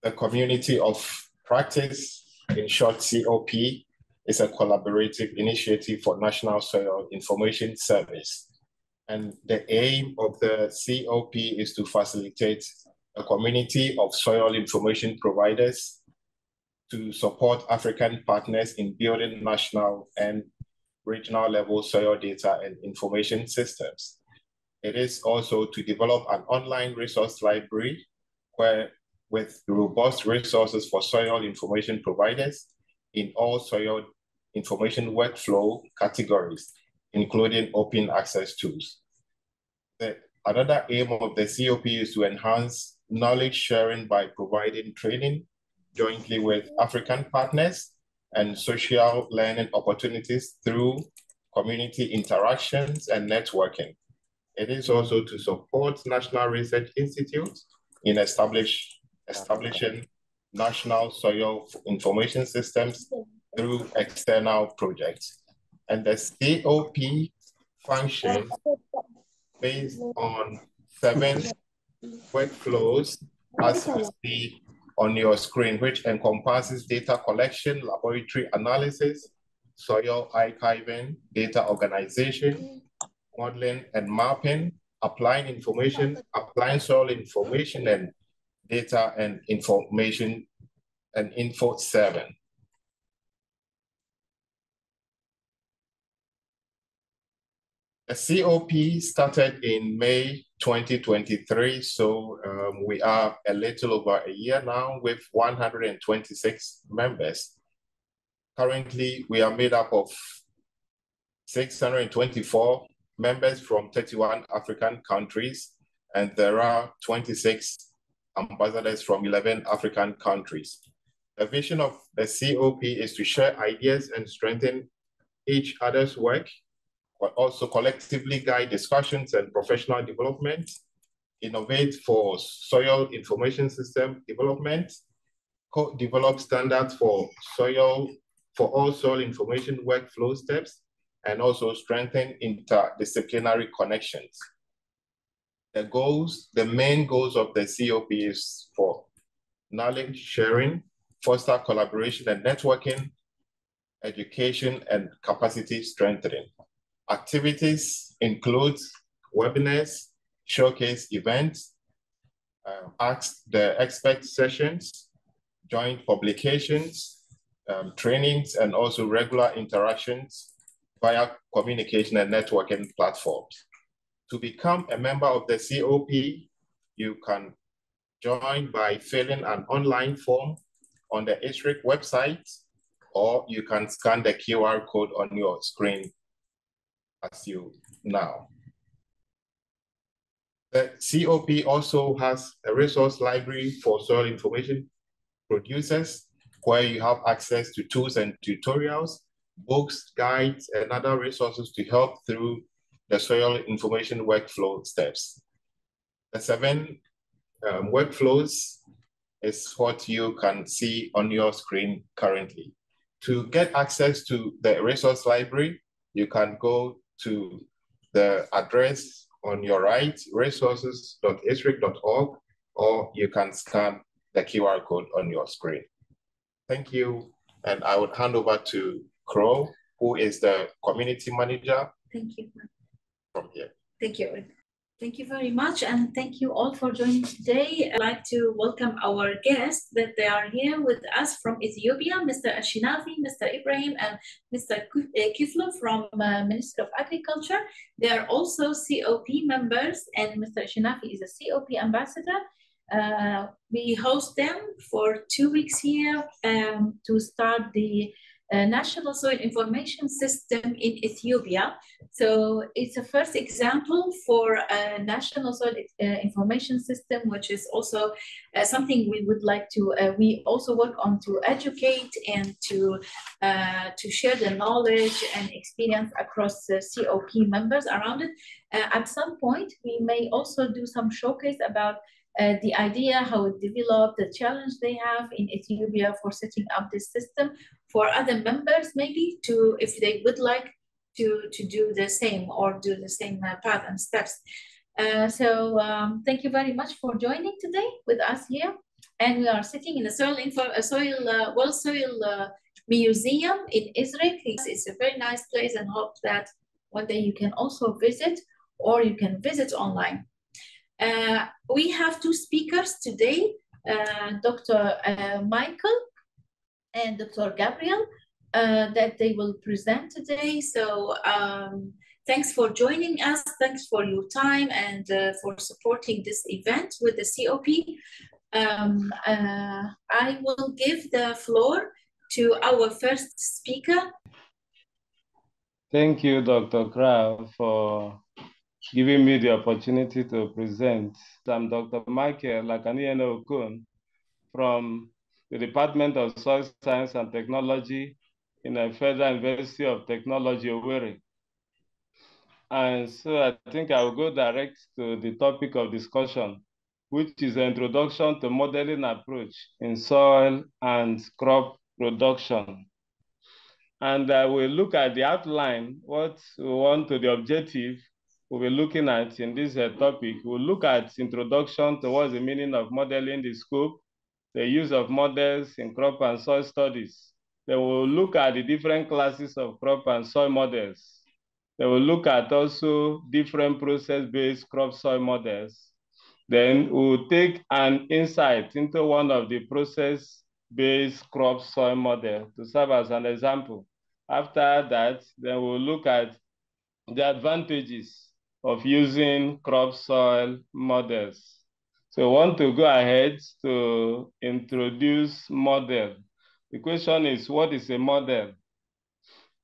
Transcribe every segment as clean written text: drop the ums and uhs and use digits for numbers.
The Community of Practice, in short COP, is a collaborative initiative for National Soil Information Service. And the aim of the COP is to facilitate a community of soil information providers to support African partners in building national and regional level soil data and information systems. It is also to develop an online resource library with robust resources for soil information providers in all soil information workflow categories, including open access tools. Another aim of the COP is to enhance knowledge sharing by providing training jointly with African partners and social learning opportunities through community interactions and networking. It is also to support national research institutes in establishing national soil information systems through external projects. And the COP functions based on 7 workflows, as you see on your screen, which encompasses data collection, laboratory analysis, soil archiving, data organization, modeling and mapping, applying soil information and data and information and info 7. The COP started in May 2023, so we are a little over a year now with 126 members. Currently, we are made up of 624 members from 31 African countries, and there are 26 ambassadors from 11 African countries. The vision of the COP is to share ideas and strengthen each other's work, but also collectively guide discussions and professional development, innovate for soil information system development, co-develop standards for all soil information workflow steps, and also strengthen interdisciplinary connections. The main goals of the COP is for knowledge sharing, foster collaboration and networking, education, and capacity strengthening. Activities include webinars, showcase events, ask the expert sessions, joint publications, trainings, and also regular interactions via communication and networking platforms. To become a member of the COP, you can join by filling an online form on the ISRIC website, or you can scan the QR code on your screen as you now. The COP also has a resource library for soil information producers, where you have access to tools and tutorials, books, guides, and other resources to help through the soil information workflow steps. The 7 workflows is what you can see on your screen currently. To get access to the resource library, you can go to the address on your right, resources.isric.org, or you can scan the QR code on your screen. Thank you, and I would hand over to Crow, who is the community manager. Thank you. From here. Thank you. Thank you very much, and thank you all for joining today. I'd like to welcome our guests that they are here with us from Ethiopia, Mr. Ashinafi, Mr. Ibrahim, and Mr. Kiflo from Ministry of Agriculture. They are also COP members, and Mr. Ashinafi is a COP ambassador. We host them for 2 weeks here to start the National Soil Information System in Ethiopia. So it's a first example for a National Soil Information System, which is also something we would like to, we also work on to educate and to share the knowledge and experience across the COP members around it. At some point, we may also do some showcase about the idea, how it developed, the challenge they have in Ethiopia for setting up this system for other members, maybe to, if they would like to do the same or do the same path and steps. So thank you very much for joining today with us here. And we are sitting in a soil museum in Israel. It's a very nice place, and hope that one day you can also visit, or you can visit online. We have two speakers today, Dr. Michael and Dr. Gabriel, that they will present today. So thanks for joining us. Thanks for your time and for supporting this event with the COP. I will give the floor to our first speaker. Thank you, Dr. Krab, for giving me the opportunity to present. I'm Dr. Michael Okun from the Department of Soil Science and Technology in the Federal University of Technology, Owerri. And so I think I will go direct to the topic of discussion, which is the introduction to modeling approach in soil and crop production. And we'll look at the outline, what we want to the objective we'll be looking at in this topic. We'll look at introduction towards the meaning of modeling, the scope, the use of models in crop and soil studies. Then we'll look at the different classes of crop and soil models. Then we'll look at also different process-based crop soil models. Then we'll take an insight into one of the process-based crop soil model to serve as an example. After that, then we'll look at the advantages of using crop soil models. So I want to go ahead to introduce model. The question is, what is a model?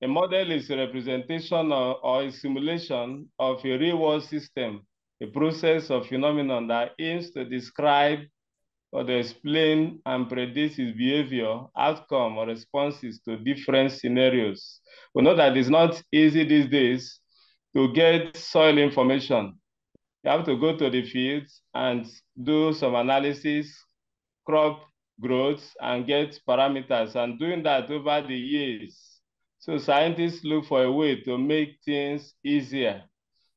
A model is a representation or a simulation of a real-world system, a process or phenomenon that aims to describe or to explain and predict its behavior, outcome, or responses to different scenarios. We know that it's not easy these days to get soil information. You have to go to the fields and do some analysis, crop growth, and get parameters, and doing that over the years. So scientists look for a way to make things easier.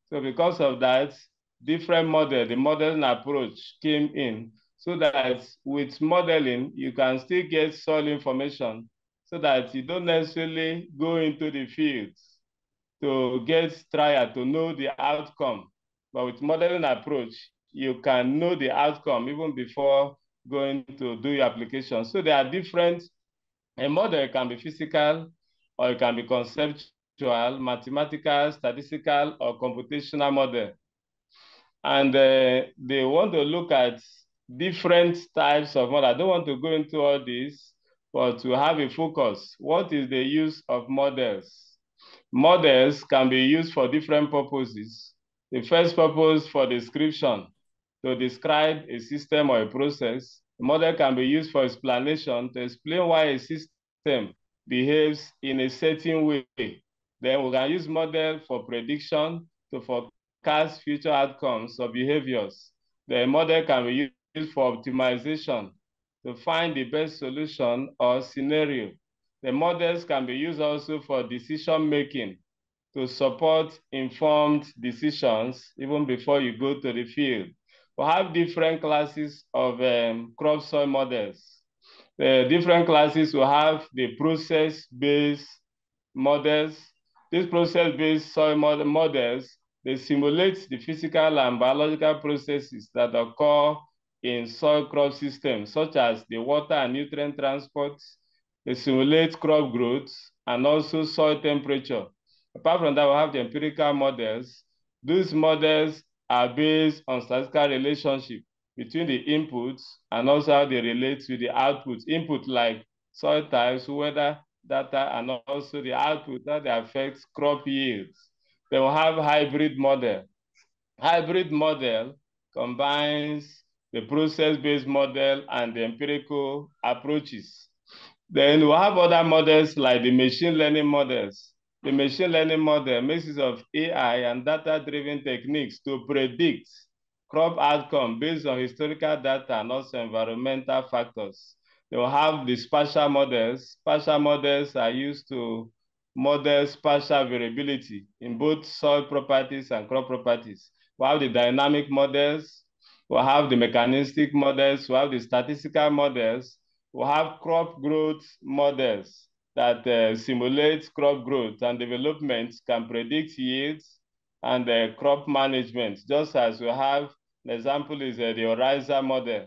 So because of that, different model, the modeling approach came in, so that with modeling, you can still get soil information so that you don't necessarily go into the fields to get trial to know the outcome. But with modeling approach, you can know the outcome even before going to do your application. So there are different, a model can be physical, or it can be conceptual, mathematical, statistical, or computational model. And they want to look at different types of model. I don't want to go into all this, but to have a focus. What is the use of models? Models can be used for different purposes. The first purpose for description, to describe a system or a process. The model can be used for explanation, to explain why a system behaves in a certain way. Then we can use model for prediction, to forecast future outcomes or behaviors. The model can be used for optimization, to find the best solution or scenario. The models can be used also for decision-making, to support informed decisions even before you go to the field. We have different classes of crop soil models. The different classes will have the process-based models. These process-based soil models, they simulate the physical and biological processes that occur in soil crop systems, such as the water and nutrient transport. They simulate crop growth and also soil temperature. Apart from that, we have the empirical models. These models are based on statistical relationship between the inputs and also how they relate to the outputs. Input like soil types, weather data, and also the output that affects crop yields. Then we have hybrid model. Hybrid model combines the process-based model and the empirical approaches. Then we have other models like the machine learning models. The machine learning model makes use of AI and data-driven techniques to predict crop outcome based on historical data and also environmental factors. They will have the spatial models. Spatial models are used to model spatial variability in both soil properties and crop properties. We have the dynamic models. we have the mechanistic models, we have the statistical models, we have crop growth models that simulate crop growth and development, can predict yields and crop management, just as we have, an example is the Horizon model,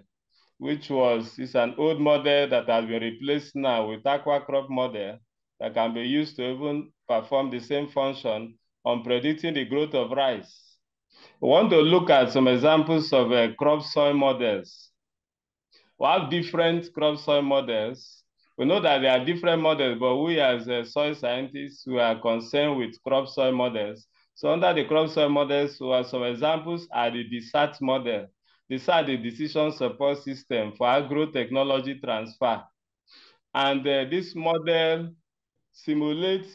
which is an old model that has been replaced now with aqua crop model that can be used to even perform the same function on predicting the growth of rice. We want to look at some examples of crop soil models. We have different crop soil models. We know that there are different models, but we as soil scientists, we are concerned with crop soil models. So under the crop soil models, we have some examples are the DSAT model. These are the decision support system for agro-technology transfer. And this model simulates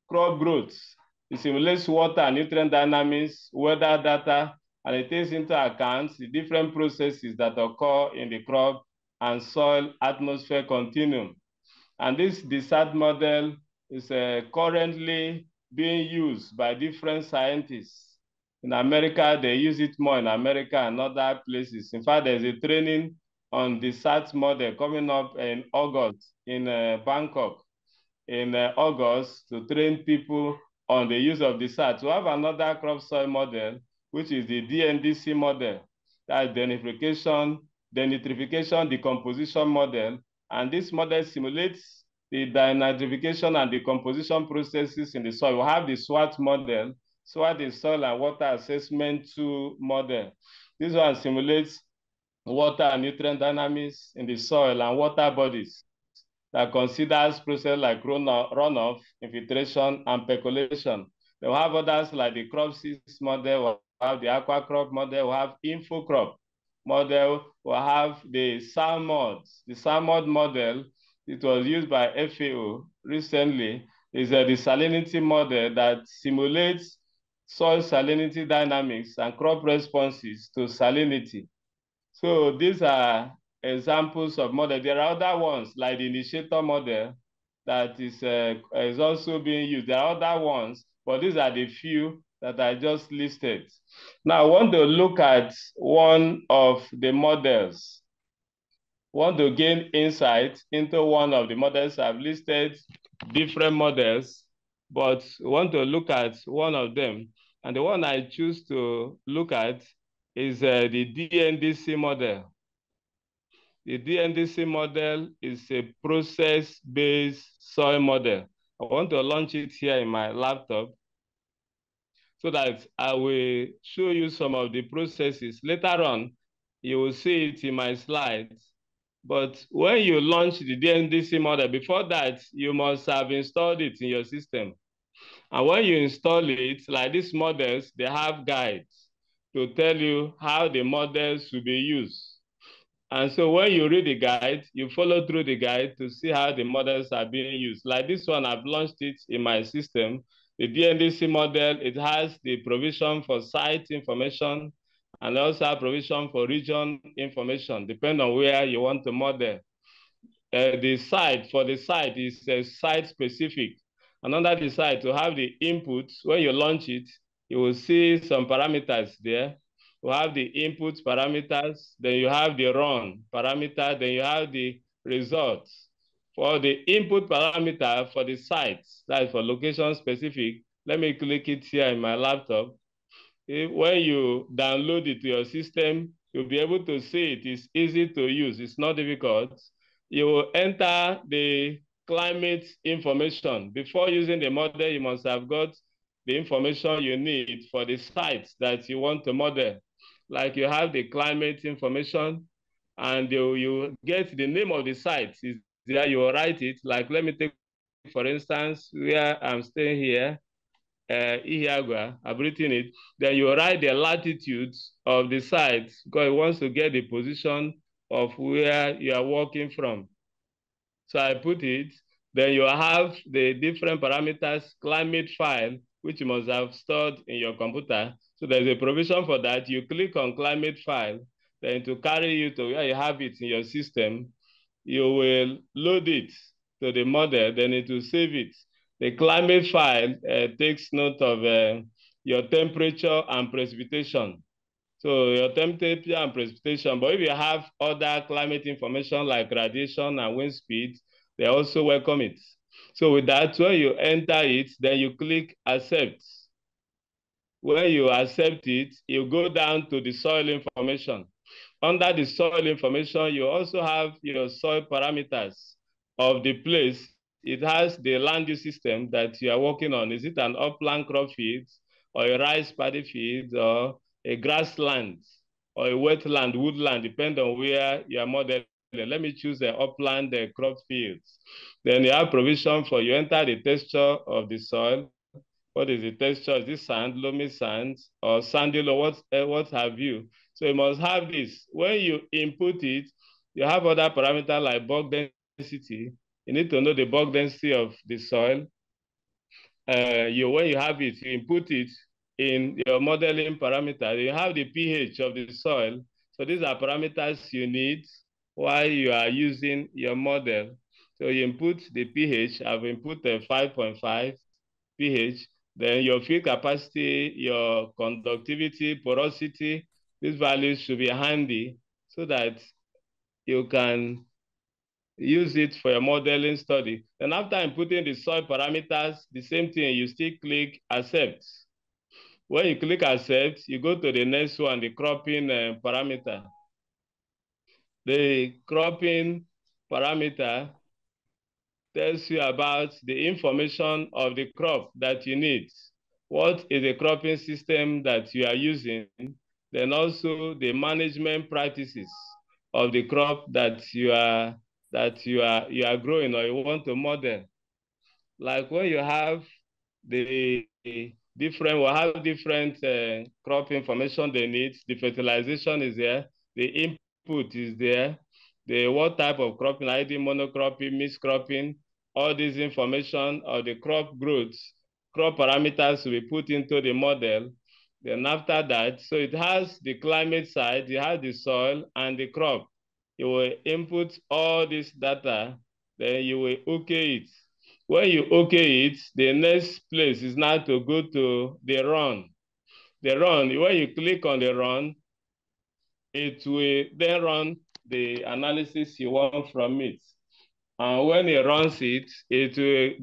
crop growth. It simulates water and nutrient dynamics, weather data, and it takes into account the different processes that occur in the crop and soil atmosphere continuum. And this DSAT model is currently being used by different scientists. In America, they use it more in America and other places. In fact, there's a training on the DSAT model coming up in August in Bangkok in August to train people on the use of the DSAT. We have another crop soil model, which is the DNDC model, that's denitrification, decomposition model. And this model simulates the denitrification and decomposition processes in the soil. We have the SWAT model. SWAT is Soil and Water Assessment 2 model. This one simulates water and nutrient dynamics in the soil and water bodies that considers processes like runoff, infiltration, and percolation. Then we have others like the crop seeds model, we have the aqua crop model, we have info crop model, we have the SAMOD. The SAMOD model, it was used by FAO recently, is the salinity model that simulates soil salinity dynamics and crop responses to salinity. So these are examples of model. There are other ones like the initiator model that is also being used. There are other ones, but these are the few that I just listed. Now I want to look at one of the models. I want to gain insight into one of the models. I've listed different models, but I want to look at one of them. And the one I choose to look at is the DNDC model. The DNDC model is a process-based soil model. I want to launch it here in my laptop so that I will show you some of the processes. Later on, you will see it in my slides. But when you launch the DNDC model, before that, you must have installed it in your system. And when you install it, like these models, they have guides to tell you how the models should be used. And so when you read the guide, you follow through the guide to see how the models are being used. Like this one, I've launched it in my system. The DNDC model, it has the provision for site information and also provision for region information, depending on where you want to model. The site is site specific. And under the site, to have the inputs, when you launch it, you will see some parameters there. You have the input parameters, then you have the run parameter, then you have the results. For the input parameter for the sites, that is for location specific, let me click it here in my laptop. When you download it to your system, you'll be able to see it. It's easy to use. It's not difficult. You will enter the climate information. Before using the model, you must have got the information you need for the sites that you want to model. Like you have the climate information, and you get the name of the site. Is there, you will write it. Like, let me take, for instance, where I'm staying here, Ihiagwa, I've written it. Then you write the latitudes of the site because it wants to get the position of where you are working from. So I put it. Then you have the different parameters, climate file, which you must have stored in your computer. So there's a provision for that. You click on climate file, then to carry you to where you have it in your system, you will load it to the model, then it will save it. The climate file takes note of your temperature and precipitation. So your temperature and precipitation, but if you have other climate information like radiation and wind speed, they also welcome it. So with that, when you enter it, then you click accept. When you accept it, you go down to the soil information. Under the soil information, you also have your soil parameters of the place. It has the land use system that you are working on. Is it an upland crop field, or a rice paddy field, or a grassland, or a wetland, woodland, depending on where you are modeling? Let me choose the upland crop fields. Then you have provision for, you enter the texture of the soil. What is the texture? Is this sand, loamy sand, or sandy, or what have you? So you must have this. When you input it, you have other parameters like bulk density. You need to know the bulk density of the soil. When you have it, you input it in your modeling parameter. You have the pH of the soil. So these are parameters you need while you are using your model. So you input the pH. I've input a 5.5 pH. Then your field capacity, your conductivity, porosity, these values should be handy so that you can use it for your modeling study. Then after inputting the soil parameters, the same thing, you still click accept. When you click accept, you go to the next one, the cropping parameter. The cropping parameter tells you about the information of the crop that you need. What is the cropping system that you are using? Then also the management practices of the crop that you are growing or you want to model. Like when you have the different, we'll have different crop information they need. The fertilization is there, the input is there, the what type of cropping, ID monocropping, mixed cropping, all this information of the crop growth, crop parameters will be put into the model. Then after that, so it has the climate side, it has the soil and the crop. You will input all this data, then you will okay it. When you okay it, the next place is now to go to the run. The run, when you click on the run, it will then run the analysis you want from it. And when it runs it, it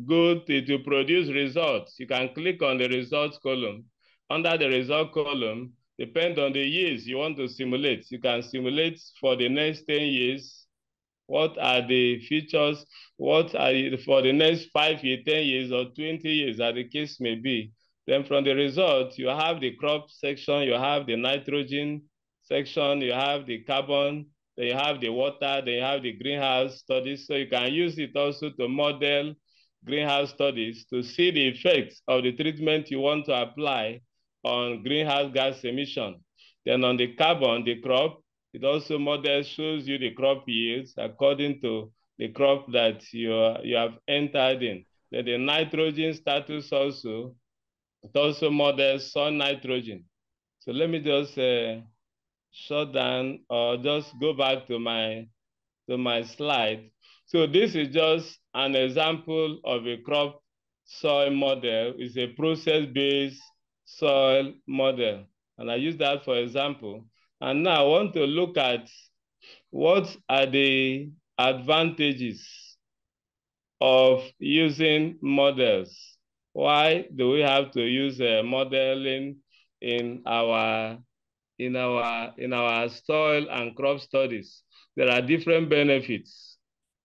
will produce results. You can click on the results column. Under the result column, depend on the years you want to simulate. You can simulate for the next 10 years. What are the features? What are for the next 5 years, 10 years, or 20 years, as the case may be? Then from the result, you have the crop section, you have the nitrogen section, you have the carbon, then you have the water, then you have the greenhouse studies. So you can use it also to model greenhouse studies to see the effects of the treatment you want to apply on greenhouse gas emission. Then on the carbon, the crop, it also shows you the crop yields according to the crop that you have entered in. Then the nitrogen status also, it also models soil nitrogen. So let me just shut down or just go back to my slide. So this is just an example of a crop soil model. It's a process-based soil model. And I use that for example. And now I want to look at what are the advantages of using models. Why do we have to use modeling in our soil and crop studies? There are different benefits.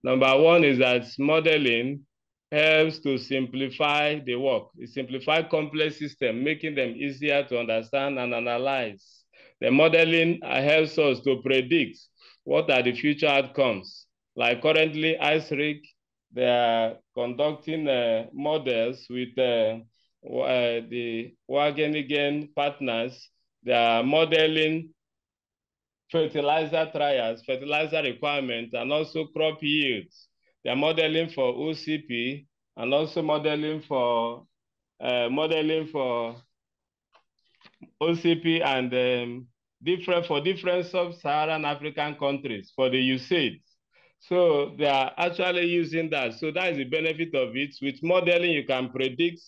Number one is that modeling helps to simplify the work. It simplifies complex systems, making them easier to understand and analyze. The modeling helps us to predict what are the future outcomes. Like currently, ICRIC, they are conducting models with the Wageningen partners. They are modeling fertilizer trials, fertilizer requirements, and also crop yields. They are modeling for OCP and also modeling for OCP and different sub-Saharan African countries for the usage. So they are actually using that. So that is the benefit of it. With modeling, you can predict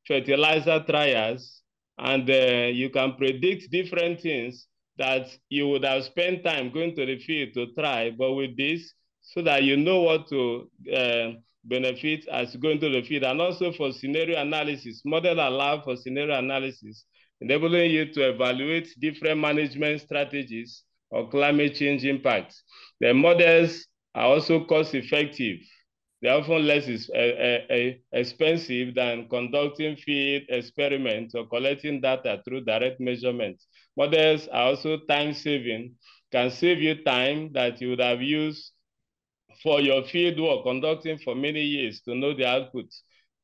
fertilizer trials, and you can predict different things that you would have spent time going to the field to try, but with this, so that you know what to benefit as you go into the field. And also for scenario analysis, model allow for scenario analysis, enabling you to evaluate different management strategies or climate change impacts. The models are also cost effective. They're often less expensive than conducting field experiments or collecting data through direct measurements. Models are also time-saving, can save you time that you would have used for your field work, conducting for many years to know the output.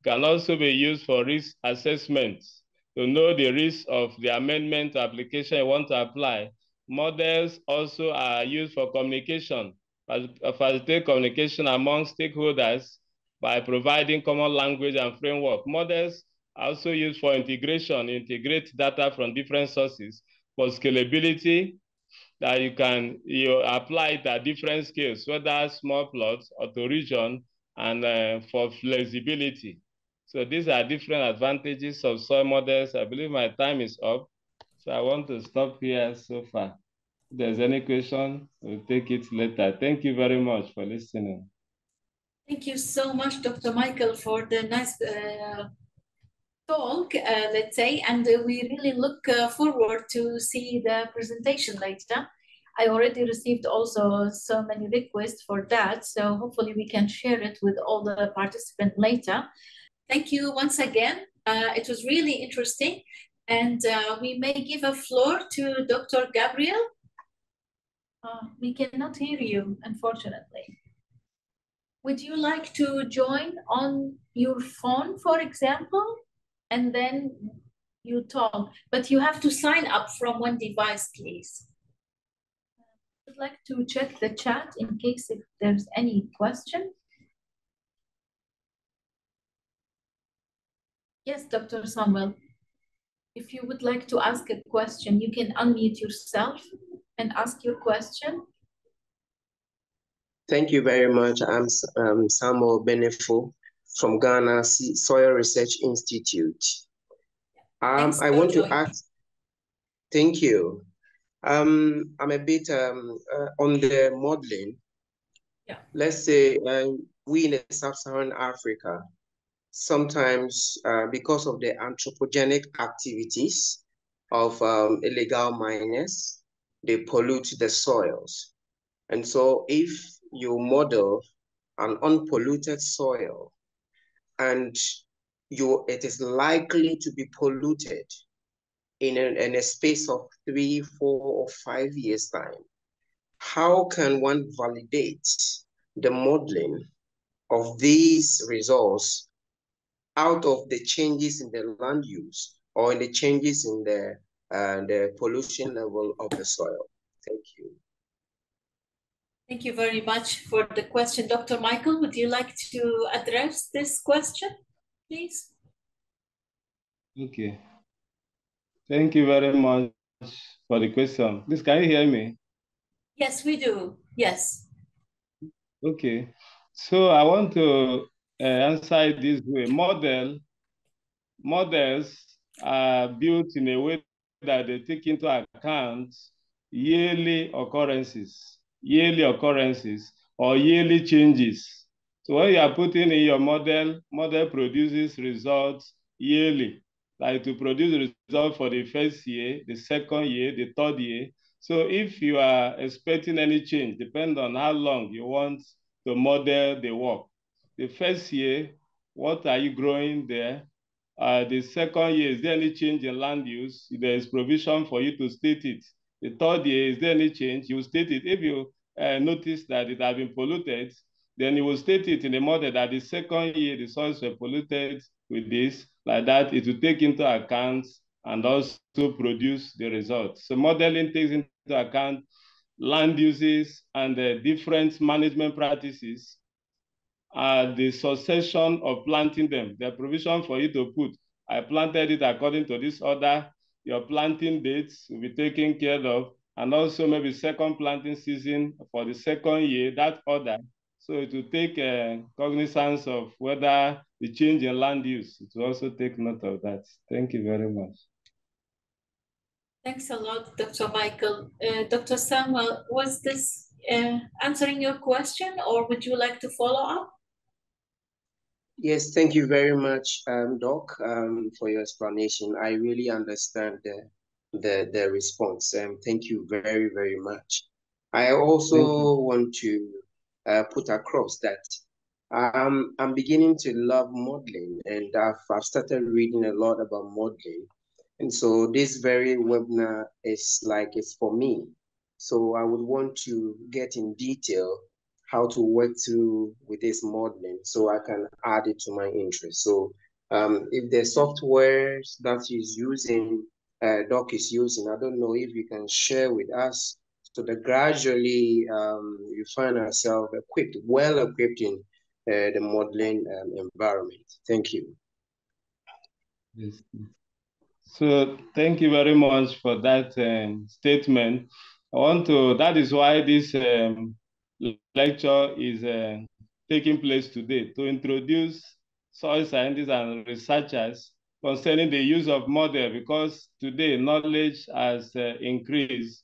Can also be used for risk assessments, to know the risk of the amendment application you want to apply. Models also are used for communication, facilitate communication among stakeholders by providing common language and framework. Models are also used for integration, integrate data from different sources for scalability, that you apply it at different scales, whether small plots or to region, and for flexibility. So these are different advantages of soil models. I believe my time is up, so I want to stop here so far. If there's any question, we'll take it later. Thank you very much for listening. Thank you so much, Dr. Michael, for the nice talk, let's say, and we really look forward to see the presentation later. I already received also so many requests for that, so hopefully we can share it with all the participants later. Thank you once again. It was really interesting, and we may give a floor to Dr. Gabriel. We cannot hear you, unfortunately. Would you like to join on your phone, for example? And then you talk, but you have to sign up from one device, please. I'd like to check the chat in case if there's any question. Yes, Dr. Samuel, if you would like to ask a question, you can unmute yourself and ask your question. Thank you very much. I'm Samuel Benefo from Ghana Soil Research Institute. I want to ask, thank you. I'm a bit on the modeling. Yeah. Let's say we in Sub-Saharan Africa, sometimes because of the anthropogenic activities of illegal miners, they pollute the soils. And so if you model an unpolluted soil and it is likely to be polluted in a space of 3, 4, or 5 years' time, how can one validate the modeling of these results out of the changes in the land use or in the changes in the pollution level of the soil? Thank you. Thank you very much for the question. Dr. Michael, would you like to address this question, please? Okay. Thank you very much for the question. Please, can you hear me? Yes, we do. Yes. Okay. So I want to answer it this way. Models are built in a way that they take into account yearly occurrences or yearly changes. So when you are putting in your model produces results yearly, like to produce results for the first year, the second year, the third year. So if you are expecting any change, depending on how long you want to model the work. The first year, what are you growing there? The second year, is there any change in land use? There is provision for you to state it. The third year, is there any change? You state it. If you notice that it has been polluted, then you will state it in the model that the second year the soils were polluted with this, like that. It will take into account and also produce the results. So modeling takes into account land uses and the different management practices, the succession of planting them. The provision for you to put, I planted it according to this order. Your planting dates will be taken care of, and also maybe second planting season for the second year, that order. So it will take cognizance of whether the change in land use. It will also take note of that. Thank you very much. Thanks a lot, Dr. Michael. Dr. Samuel, was this answering your question, or would you like to follow up? Yes, thank you very much, Doc, for your explanation. I really understand the response. Thank you very, very much. I also want to put across that I'm beginning to love modeling, and I've started reading a lot about modeling. And so this very webinar is like it's for me. So I would want to get in detail how to work through with this modeling so I can add it to my interest. So if the software that is using, Doc is using, I don't know if you can share with us so that gradually you find ourselves equipped, well equipped in the modeling environment. Thank you. Yes. So thank you very much for that statement. That is why this lecture is taking place today, to introduce soil scientists and researchers concerning the use of model, because today knowledge has increased.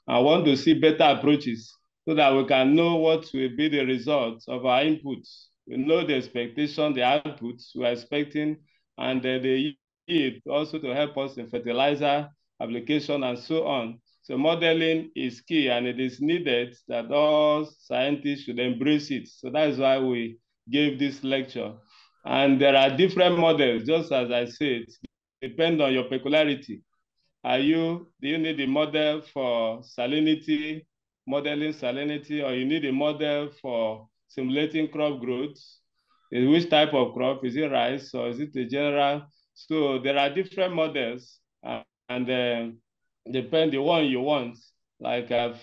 I want to see better approaches so that we can know what will be the results of our inputs. We know the expectation, the outputs we're expecting, and the yield also to help us in fertilizer application and so on. So modeling is key, and it is needed that all scientists should embrace it. So that is why we gave this lecture. And there are different models, just as I said, depend on your peculiarity. Do you need a model for salinity, modeling salinity, or you need a model for simulating crop growth? Which type of crop? Is it rice or is it a general? So there are different models, and depend the one you want. Like I've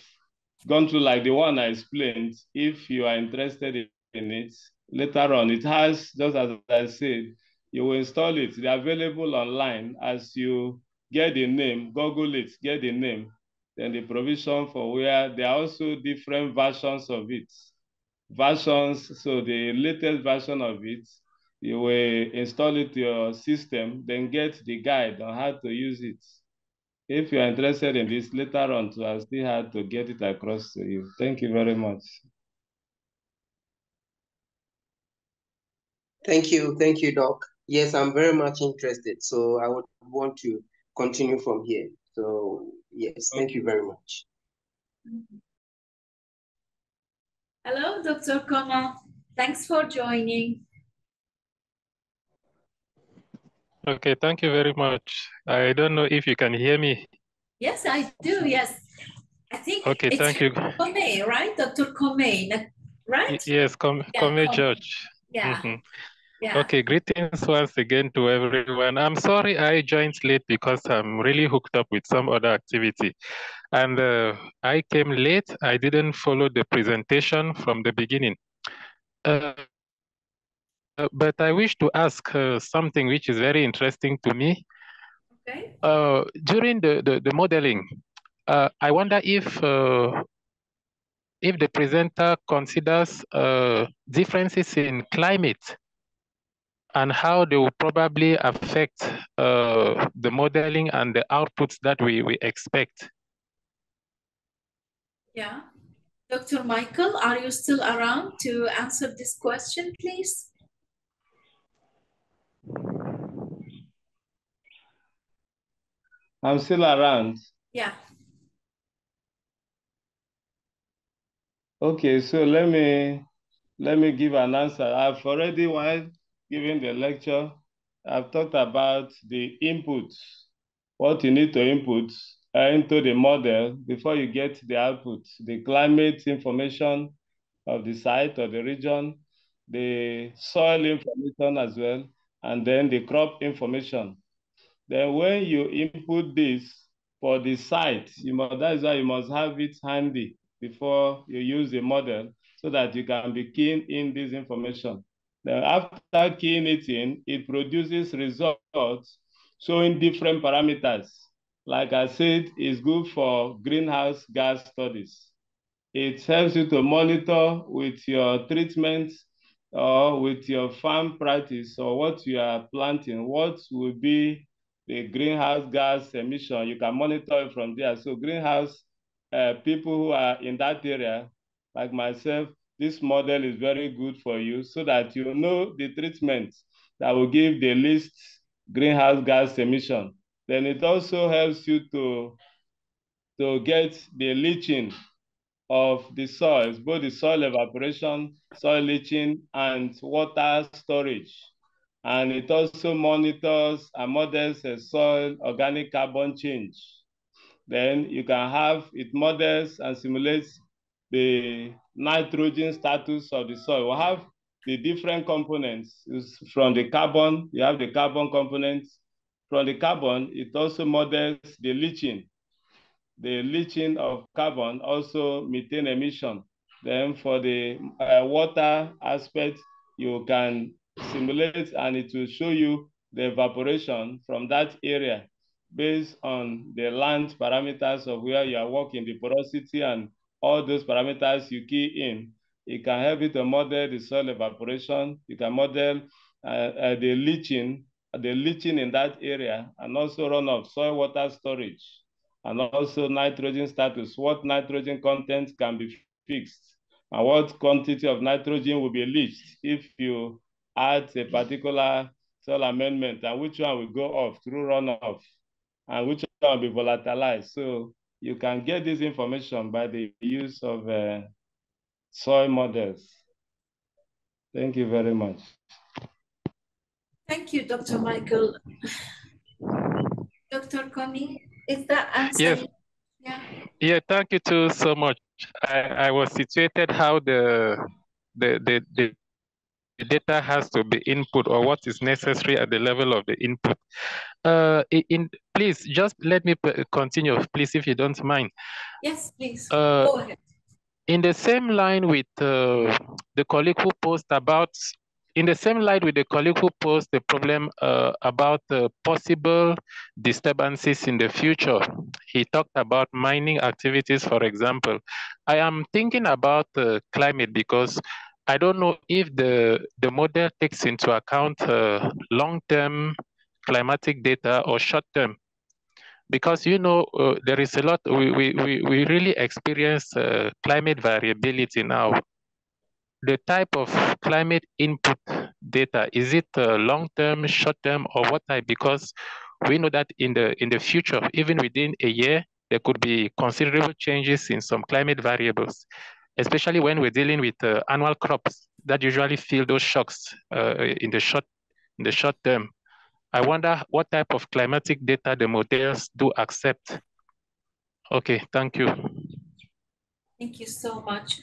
gone through like the one I explained. If you are interested in it, later on, it has, just as I said, you will install it. They're available online. As you get the name, Google it, get the name, then the provision for where there are also different versions of it. So the latest version of it, you will install it to your system, then get the guide on how to use it. If you're interested in this later on, I still have to get it across to you. Thank you very much. Thank you, Doc. Yes, I'm very much interested. So I would want to continue from here. So yes, thank you very much. Hello, Dr. Koma. Thanks for joining. Okay, thank you very much. I don't know if you can hear me. Yes, I do. Yes. I think okay, thank you. Kome, right? Dr. Kome, right? Yes, Kome George. Yeah. Yeah. Okay, greetings once again to everyone. I'm sorry I joined late because I'm really hooked up with some other activity. And I came late. I didn't follow the presentation from the beginning. But I wish to ask something which is very interesting to me. Okay. During the modeling, I wonder if the presenter considers differences in climate and how they will probably affect the modeling and the outputs that we expect. Yeah. Dr. Michael, are you still around to answer this question, please? I'm still around. Yeah. Okay, so let me give an answer. I've already, while giving the lecture, I've talked about the inputs, what you need to input into the model before you get the output, the climate information of the site or the region, the soil information as well, and then the crop information. Then when you input this for the site, that is why you must have it handy before you use the model so that you can be keying in this information. Then after keying it in, it produces results showing different parameters. Like I said, it's good for greenhouse gas studies. It helps you to monitor with your treatment or with your farm practice or what you are planting, what will be the greenhouse gas emission. You can monitor it from there. So greenhouse people who are in that area, like myself, this model is very good for you so that you know the treatment that will give the least greenhouse gas emission. Then it also helps you to get the leaching of the soils, both the soil evaporation, soil leaching, and water storage. And it also monitors and models a soil organic carbon change. Then you can have, it models and simulates the nitrogen status of the soil. We'll have the different components. From the carbon, you have the carbon components. From the carbon, it also models the leaching. The leaching of carbon, also methane emission. Then for the water aspect, you can simulate and it will show you the evaporation from that area based on the land parameters of where you are working, the porosity and all those parameters you key in. It can help you to model the soil evaporation. You can model the leaching in that area, and also runoff, soil water storage, and also nitrogen status, what nitrogen content can be fixed, and what quantity of nitrogen will be leached if you add a particular soil amendment, and which one will go off through runoff, and which one will be volatilized. So you can get this information by the use of soil models. Thank you very much. Thank you, Dr. Michael. Dr. Connie, is that answer? Yes. Yeah. Yeah, thank you too so much. I was situated how the data has to be input, or what is necessary at the level of the input. Please just let me continue, please, if you don't mind. Yes, please. Go ahead. In the same line with the colleague who posed about, the problem about possible disturbances in the future. He talked about mining activities, for example. I am thinking about climate because I don't know if the model takes into account long-term climatic data or short-term. Because, you know, there is a lot, we really experience climate variability now. The type of climate input data, is it long-term, short-term, or what type? Because we know that in the future, even within a year, there could be considerable changes in some climate variables, especially when we're dealing with annual crops that usually feel those shocks in the short term. I wonder what type of climatic data the models do accept. Okay, thank you. Thank you so much.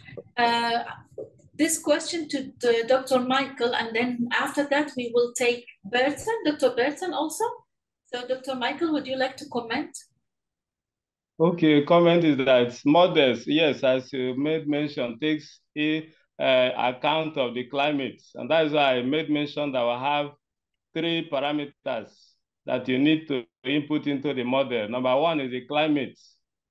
This question to Dr. Michael, and then after that we will take Burton, Dr. Burton also. So Dr. Michael, would you like to comment? Okay, comment is that models, yes, as you made mention, takes account of the climate. And that is why I made mention that we have 3 parameters that you need to input into the model. Number 1 is the climate,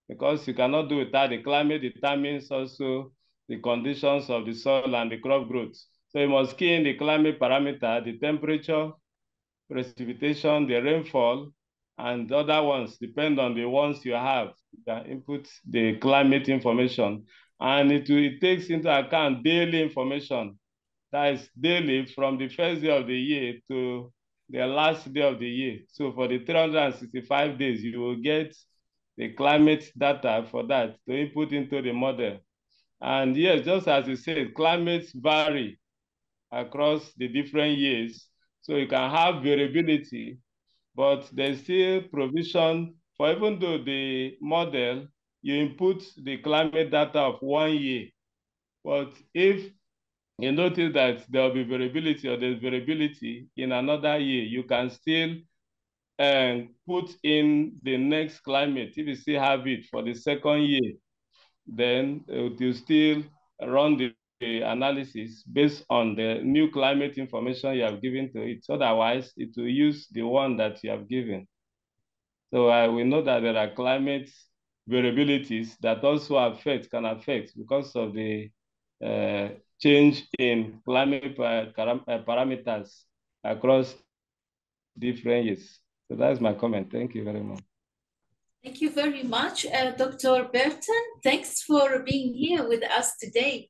because you cannot do without the climate. Determines also the conditions of the soil and the crop growth. So you must key in the climate parameter, the temperature, precipitation, the rainfall, and the other ones depend on the ones you have. You can input the climate information, and it takes into account daily information. That is daily from the first day of the year to the last day of the year. So for the 365 days, you will get the climate data for that to input into the model. And yes, just as you said, climates vary across the different years. So you can have variability, but there's still provision for, even though the model, you input the climate data of 1 year. But if you notice that there will be variability, or there's variability in another year, you can still put in the next climate. If you still have it for the 2nd year, then you still run the analysis based on the new climate information you have given to it. Otherwise, it will use the one that you have given. So we know that there are climate variabilities that also can affect because of the change in climate parameters across different years. So that's my comment. Thank you very much. Thank you very much, Dr. Burton. Thanks for being here with us today.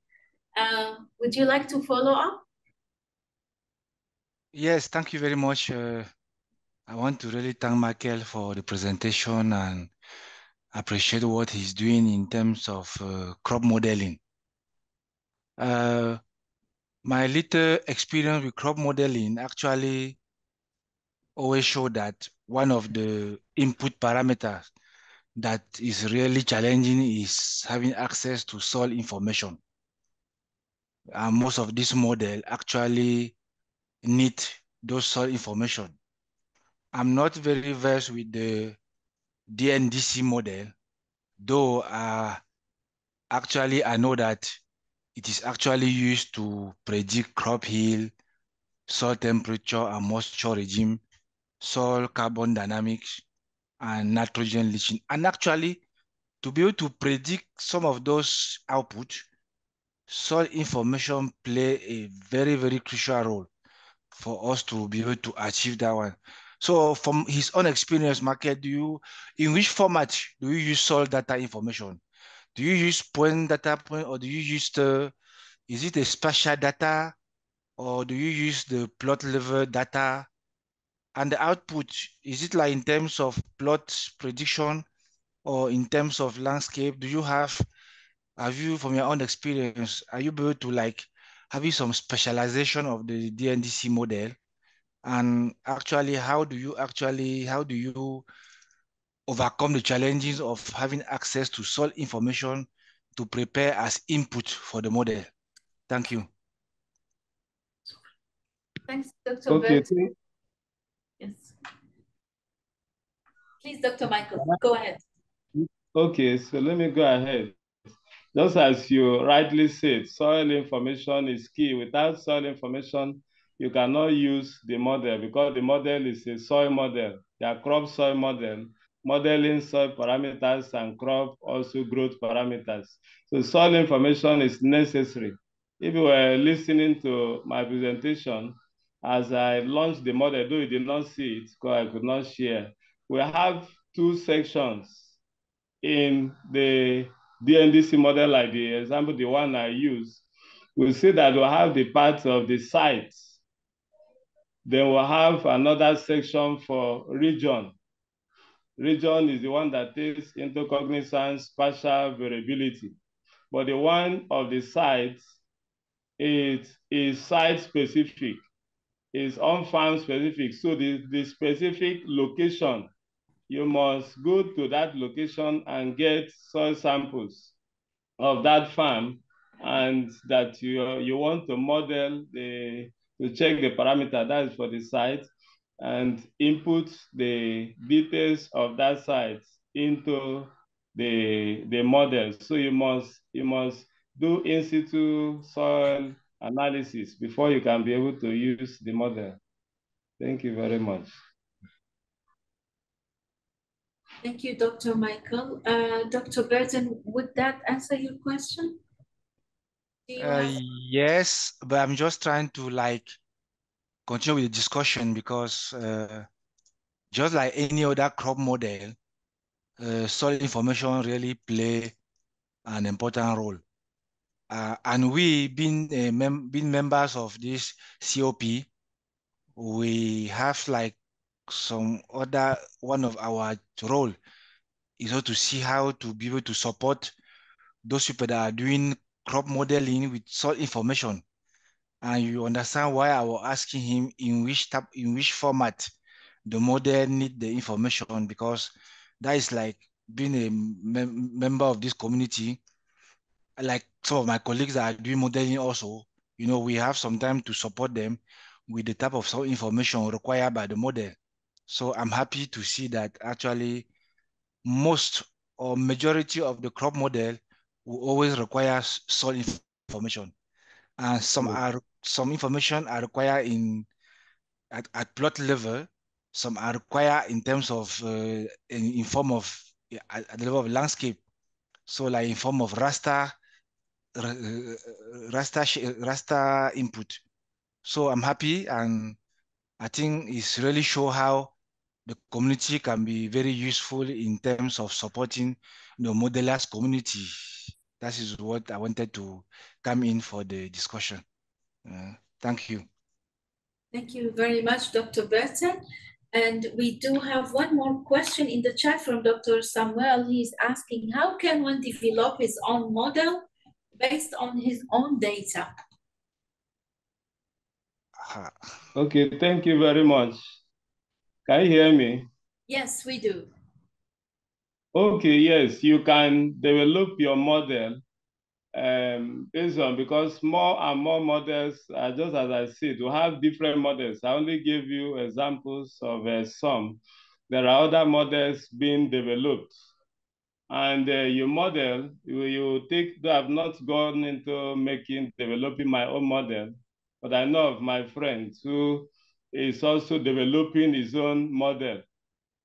Would you like to follow up? Yes, thank you very much. I want to really thank Michael for the presentation and appreciate what he's doing in terms of crop modeling. My little experience with crop modeling actually always show that one of the input parameters that is really challenging is having access to soil information. And most of this model actually need those soil information. I'm not very versed with the DNDC model, though actually I know that it is actually used to predict crop yield, soil temperature and moisture regime, soil carbon dynamics, and nitrogen leaching. And actually, to be able to predict some of those outputs, soil information play a very, very crucial role for us to be able to achieve that one. So from his own experience, Market, in which format do you use soil data information? Do you use point data point, or do you use is it a spatial data, or do you use the plot level data? And the output, is it like in terms of plot prediction or in terms of landscape? Have you, from your own experience, are you able to like, have you some specialization of the DNDC model? And actually, how do you overcome the challenges of having access to soil information to prepare as input for the model? Thank you. Thanks, Dr. Okay. Burton. Yes. Please, Dr. Michael, go ahead. Okay, so let me go ahead. Just as you rightly said, soil information is key. Without soil information, you cannot use the model because the model is a soil model. They are crop soil model, modeling soil parameters and crop also growth parameters. So soil information is necessary. If you were listening to my presentation, as I launched the model, though you did not see it because I could not share, we have two sections in the DNDC model, like the example, the one I use. We'll see that we'll have the parts of the sites. Then we'll have another section for region. Region is the one that takes into cognizance spatial variability. But the one of the sites is site specific, is on-farm specific. So the specific location, you must go to that location and get soil samples of that farm, and that you want to model to check the parameter that is for the site and input the details of that site into the model. So you must do in situ soil analysis before you can be able to use the model. Thank you very much. Thank you, Dr. Michael. Dr. Burton, would that answer your question? Yes, but I'm just trying to like continue with the discussion because just like any other crop model, soil information really play an important role. And we being being members of this COP, we have like some other, one of our role is also to see how to be able to support those people that are doing crop modeling with soil information. And you understand why I was asking him in which format the model need the information, because that is like being a member of this community. Like some of my colleagues that are doing modeling also, you know, we have some time to support them with the type of soil information required by the model. So I'm happy to see that actually most or majority of the crop model will always require soil information. And some information are required at plot level, some are required in terms of in form of at the level of landscape. So like in form of raster input. So I'm happy, and I think it's really show how the community can be very useful in terms of supporting the modelers community. That is what I wanted to come in for the discussion. Thank you. Thank you very much, Dr. Burton. And we do have one more question in the chat from Dr. Samuel. He's asking, how can one develop his own model based on his own data? Okay, thank you very much. Can you hear me? Yes, we do. Okay, yes, you can develop your model based on, because more and more models, just as I said, we have different models. I only gave you examples of some. There are other models being developed. And your model, you take, I have not gone into developing my own model, but I know of my friend who is also developing his own model.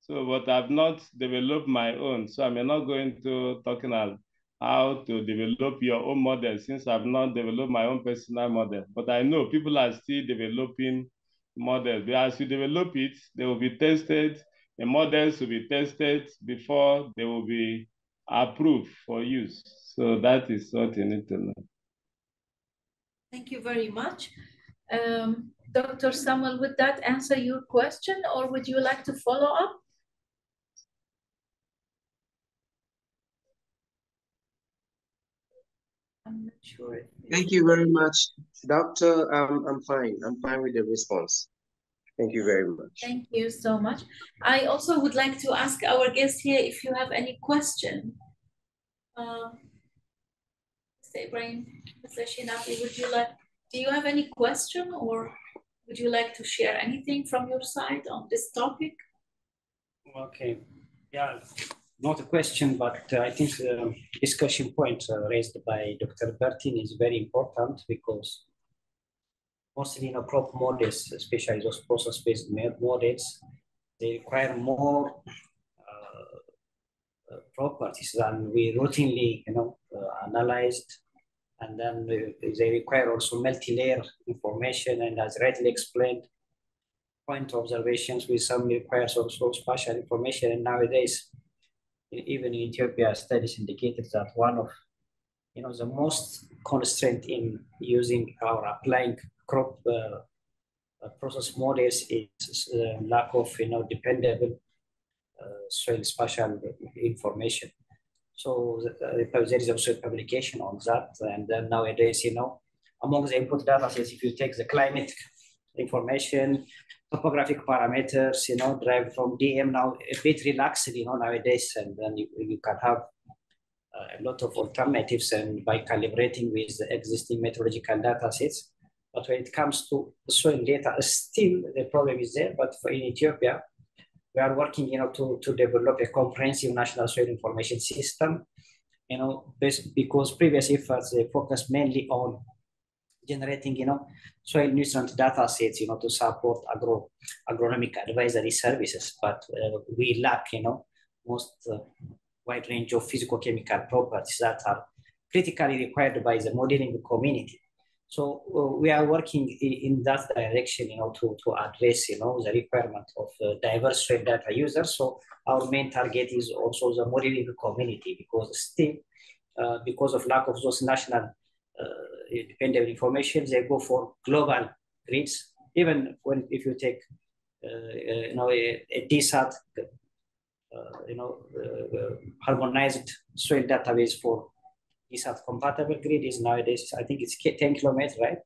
So, but I've not developed my own. So I may not go into talking about how to develop your own model, since I've not developed my own personal model. But I know people are still developing models. But as you develop it, they will be tested. The models will be tested before they will be approved for use. So that is what you need to know. Thank you very much. Dr. Samuel, would that answer your question, or would you like to follow up? I'm not sure. Thank you very much, Doctor. I'm fine. I'm fine with the response. Thank you very much. Thank you so much. I also would like to ask our guests here if you have any question. Mr. Ibrahim, Mr. Shinafi, do you have any question, or would you like to share anything from your side on this topic? Okay, yeah, not a question, but I think the discussion point raised by Dr. Burton is very important, because mostly crop models, especially those process-based models, they require more properties than we routinely analyzed, and then they require also multi-layer information, and as rightly explained, point observations with some requires also spatial information. And nowadays, even in Ethiopia, studies indicated that one of the most constraint in using or applying crop process models is lack of dependable soil spatial information. So there is also a publication on that. And then nowadays, among the input data sets, if you take the climate information, topographic parameters, derived from DM, now a bit relaxed, nowadays, and then you can have a lot of alternatives, and by calibrating with the existing meteorological data sets. But when it comes to soil data, still the problem is there. But in Ethiopia, we are working, to develop a comprehensive national soil information system, because previous efforts, they focus mainly on generating, soil nutrient data sets, to support agronomic advisory services. But we lack, most wide range of physical-chemical properties that are critically required by the modeling community. So we are working in that direction, to address, the requirement of diverse soil data users. So our main target is also the modeling community, because still, because of lack of those national dependable information, they go for global grids. Even if you take, a DSAT, harmonized soil database for DSAT compatible grid is nowadays, I think it's 10 kilometers, right?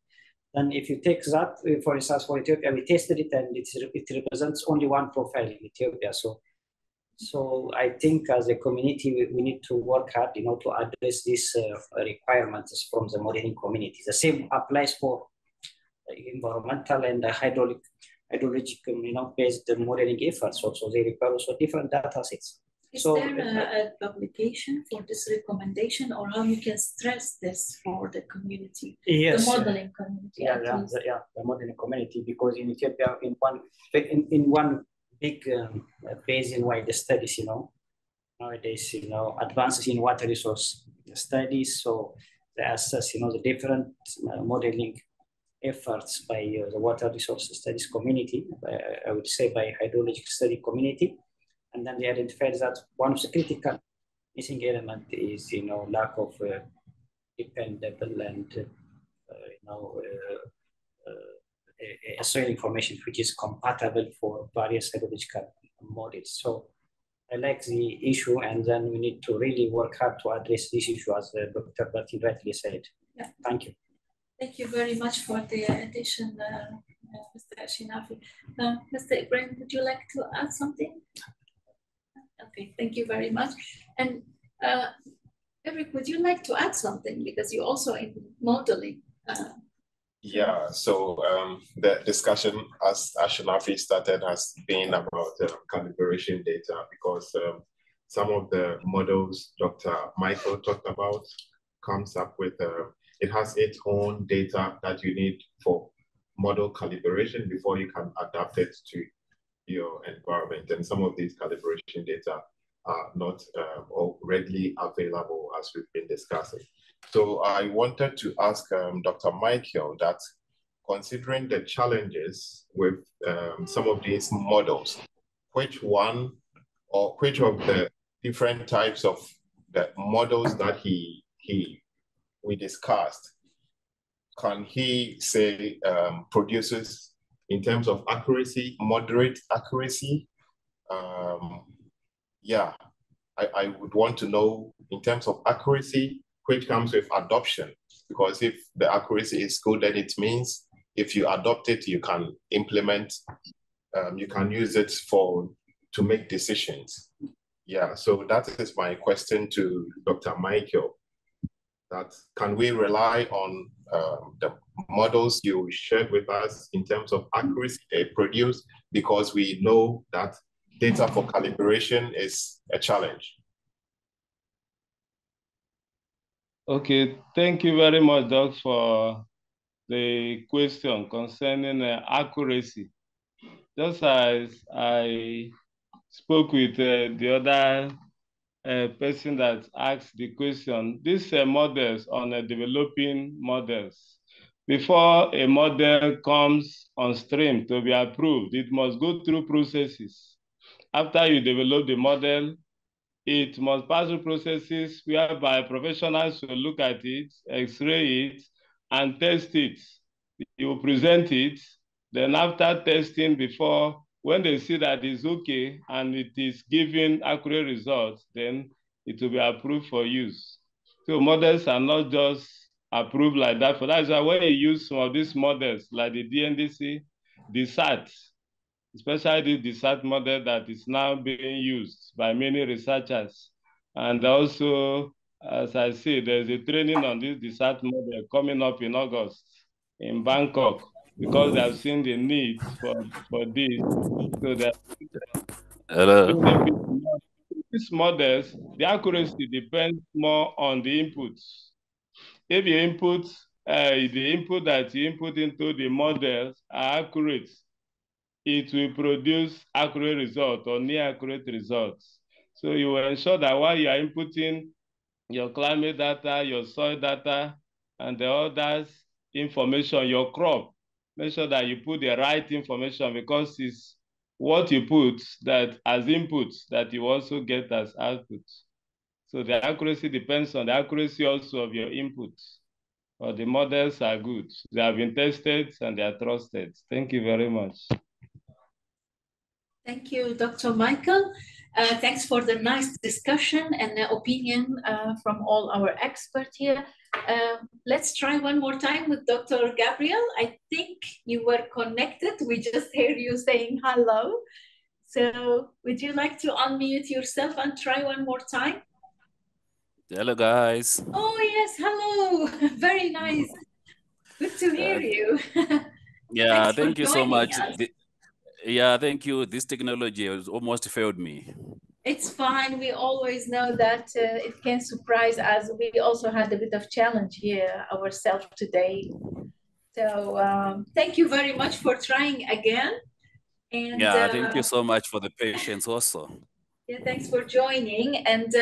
And if you take that, for instance, for Ethiopia, we tested it, and it represents only one profile in Ethiopia. So I think as a community, we need to work hard, to address these requirements from the modeling community. The same applies for environmental and hydrological, based modeling efforts. Also, they require also different data sets. Is there a publication for this recommendation, or how you can stress this for the community? Yes, the modeling community. The modeling community, because in Ethiopia, in one big basin-wide studies, nowadays, advances in water resource studies. So they assess, the different modeling efforts by the water resource studies community, I would say by hydrologic study community. And then they identified that one of the critical missing element is, lack of dependable and, a soil information which is compatible for various hydrological models. So I like the issue, and then we need to really work hard to address this issue, as Dr. Bertin rightly said. Yeah. Thank you. Thank you very much for the addition, Mr. Ashinafi. Mr. Ibrahim, would you like to add something? Okay, thank you very much. And Eric, would you like to add something, because you're also in modeling? Yeah, so the discussion, as Ashinafi started, has been about calibration data, because some of the models Dr. Michael talked about comes up with, it has its own data that you need for model calibration before you can adapt it to your environment. And some of these calibration data are not readily available, as we've been discussing. So I wanted to ask Dr. Michael that, considering the challenges with some of these models, which one or which of the different types of the models that we discussed can he say produces in terms of accuracy, moderate accuracy? Yeah, I would want to know in terms of accuracy, which comes with adoption, because if the accuracy is good, then it means if you adopt it, you can implement, you can use it to make decisions. Yeah, so that is my question to Dr. Michael, that can we rely on the models you shared with us in terms of accuracy they produce, because we know that data for calibration is a challenge. Okay, thank you very much, Doc, for the question concerning accuracy. Just as I spoke with the other person that asked the question, these models on developing models, before a model comes on stream to be approved, it must go through processes. After you develop the model, it must pass through processes whereby professionals will look at it, x-ray it, and test it. You will present it. Then after testing, before, when they see that it's okay and it is giving accurate results, then it will be approved for use. So models are not just approved like that. For that is why when you use some of these models, like the DNDC, the SAT, especially the DSAT model that is now being used by many researchers. And also, as I say, there's a training on this DSAT model coming up in August in Bangkok, because they have seen the need for this. So that these models, the accuracy depends more on the inputs. If you input, the input that you input into the models are accurate, it will produce accurate results or near accurate results. So you will ensure that while you are inputting your climate data, your soil data, and the others information, your crop, make sure that you put the right information, because it's what you put that as inputs that you also get as outputs. So the accuracy depends on the accuracy also of your inputs. But the models are good. They have been tested and they are trusted. Thank you very much. Thank you, Dr. Michael. Thanks for the nice discussion and the opinion from all our experts here. Let's try one more time with Dr. Gabriel. I think you were connected. We just heard you saying hello. So would you like to unmute yourself and try one more time? Hello, guys. Oh, yes. Hello. Very nice. Good to hear you. Yeah, thank you so much. Yeah, thank you. This technology has almost failed me. It's fine. We always know that it can surprise us. We also had a bit of challenge here ourselves today. So thank you very much for trying again. And thank you so much for the patience also. Yeah, thanks for joining. And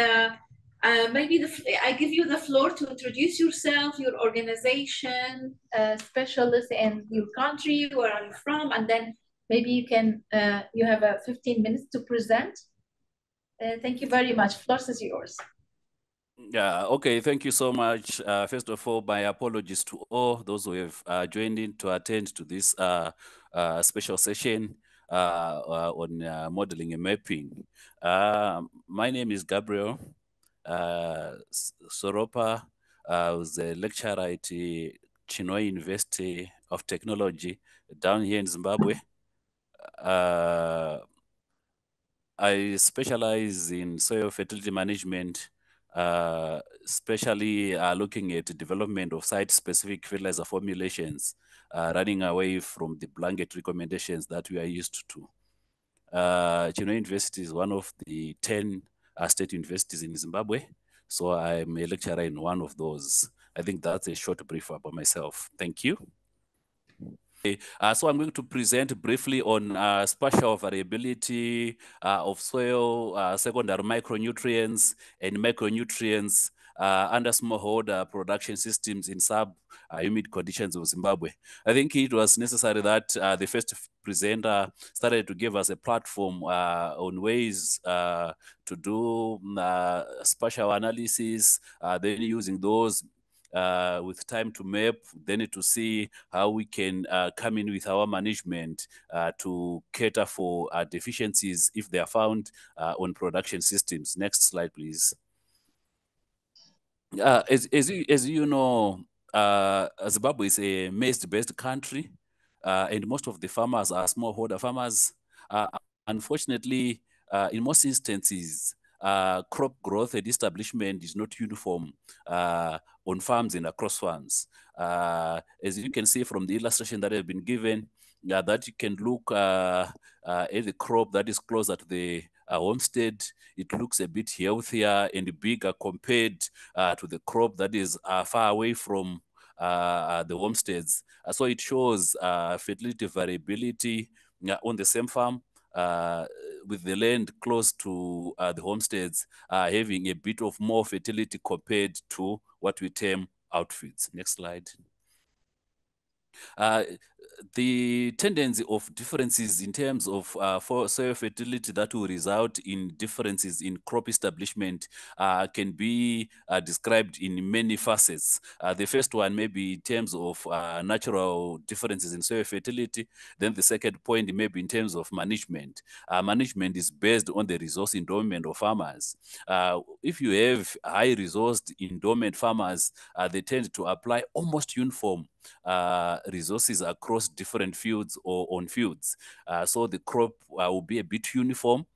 Maybe I give you the floor to introduce yourself, your organization, specialist in your country, where are you from, and then maybe you can, you have 15 minutes to present. Thank you very much. Floor is yours. Yeah, okay, thank you so much. First of all, my apologies to all those who have joined in to attend to this special session on modeling and mapping. My name is Gabriel Soropa. I was a lecturer at Chinua University of Technology down here in Zimbabwe. I specialize in soil fertility management, especially looking at the development of site-specific fertilizer formulations, running away from the blanket recommendations that we are used to. Chinua University is one of the 10 state universities in Zimbabwe, so I'm a lecturer in one of those. I think that's a short brief about myself. Thank you. So I'm going to present briefly on spatial variability of soil, secondary micronutrients and macronutrients under smallholder production systems in sub-humid conditions of Zimbabwe. I think it was necessary that the first presenter started to give us a platform on ways to do spatial analysis, then using those with time to map, then to see how we can come in with our management to cater for deficiencies if they are found on production systems. Next slide, please. As you know, Zimbabwe is a maize-based country, and most of the farmers are smallholder farmers. Unfortunately, in most instances, crop growth and establishment is not uniform on farms and across farms. As you can see from the illustration that have been given, that you can look at the crop that is closer to the homestead. It looks a bit healthier and bigger compared to the crop that is far away from the homesteads. So it shows fertility variability on the same farm, with the land close to the homesteads having a bit of more fertility compared to what we term outfits. Next slide. The tendency of differences in terms of for soil fertility that will result in differences in crop establishment can be described in many facets. The first one may be in terms of natural differences in soil fertility. Then the second point may be in terms of management. Management is based on the resource endowment of farmers. If you have high resourced endowment farmers, they tend to apply almost uniform resources across different fields or on fields. So the crop will be a bit uniform.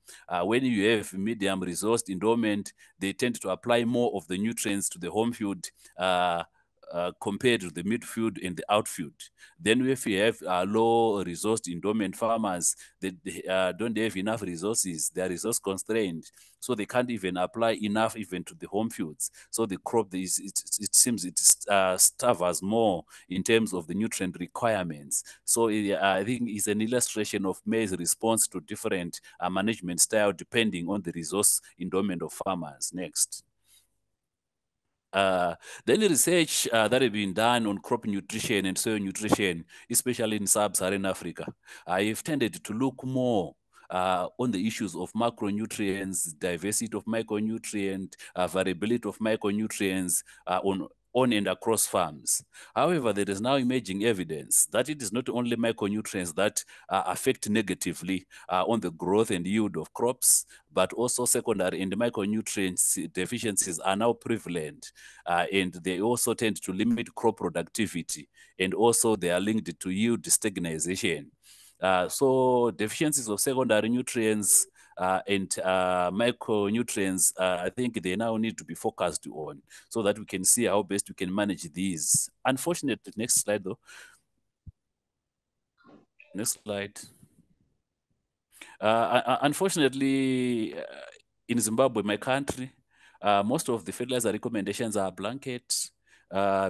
When you have medium resourced endowment, they tend to apply more of the nutrients to the home field compared to the midfield and the outfield. Then if you have low resourced endowment farmers, they don't have enough resources, they are resource constrained, so they can't even apply enough even to the home fields. So the crop, it seems it starves more in terms of the nutrient requirements. So I think it's an illustration of maize response to different management style depending on the resource endowment of farmers. Next. Then the research that has been done on crop nutrition and soil nutrition, especially in sub-Saharan Africa, I've tended to look more on the issues of macronutrients, diversity of micronutrient, variability of micronutrients on and across farms. However, there is now emerging evidence that it is not only micronutrients that affect negatively on the growth and yield of crops, but also secondary and micronutrients deficiencies are now prevalent, and they also tend to limit crop productivity, and also they are linked to yield stagnation. So deficiencies of secondary nutrients and micronutrients, I think they now need to be focused on so that we can see how best we can manage these. Unfortunately, next slide though. Next slide. Unfortunately, in Zimbabwe, my country, most of the fertilizer recommendations are blanket.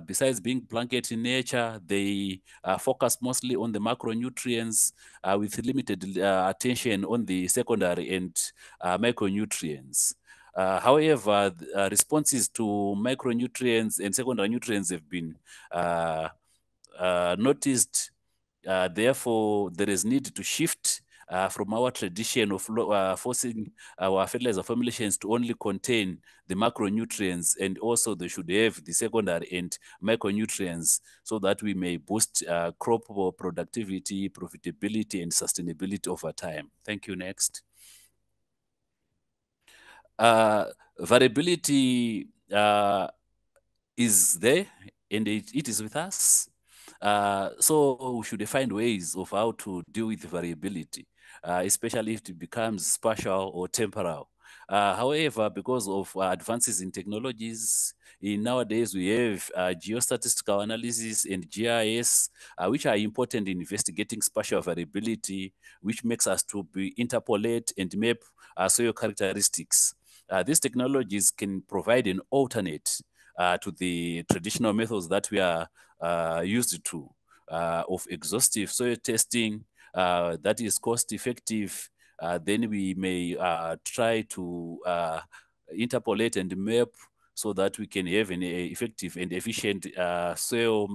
Besides being blanket in nature, they focus mostly on the macronutrients with limited attention on the secondary and micronutrients. However, responses to micronutrients and secondary nutrients have been noticed. Therefore, there is need to shift from our tradition of forcing our fertilizer formulations to only contain the macronutrients, and also they should have the secondary and micronutrients so that we may boost crop productivity, profitability, and sustainability over time. Thank you. Next. Variability is there, and it is with us. So we should find ways of how to deal with variability, especially if it becomes spatial or temporal. However, because of advances in technologies, nowadays we have geostatistical analysis and GIS, which are important in investigating spatial variability, which makes us to interpolate and map soil characteristics. These technologies can provide an alternate to the traditional methods that we are used to of exhaustive soil testing that is cost effective. Then we may try to interpolate and map so that we can have an effective and efficient soil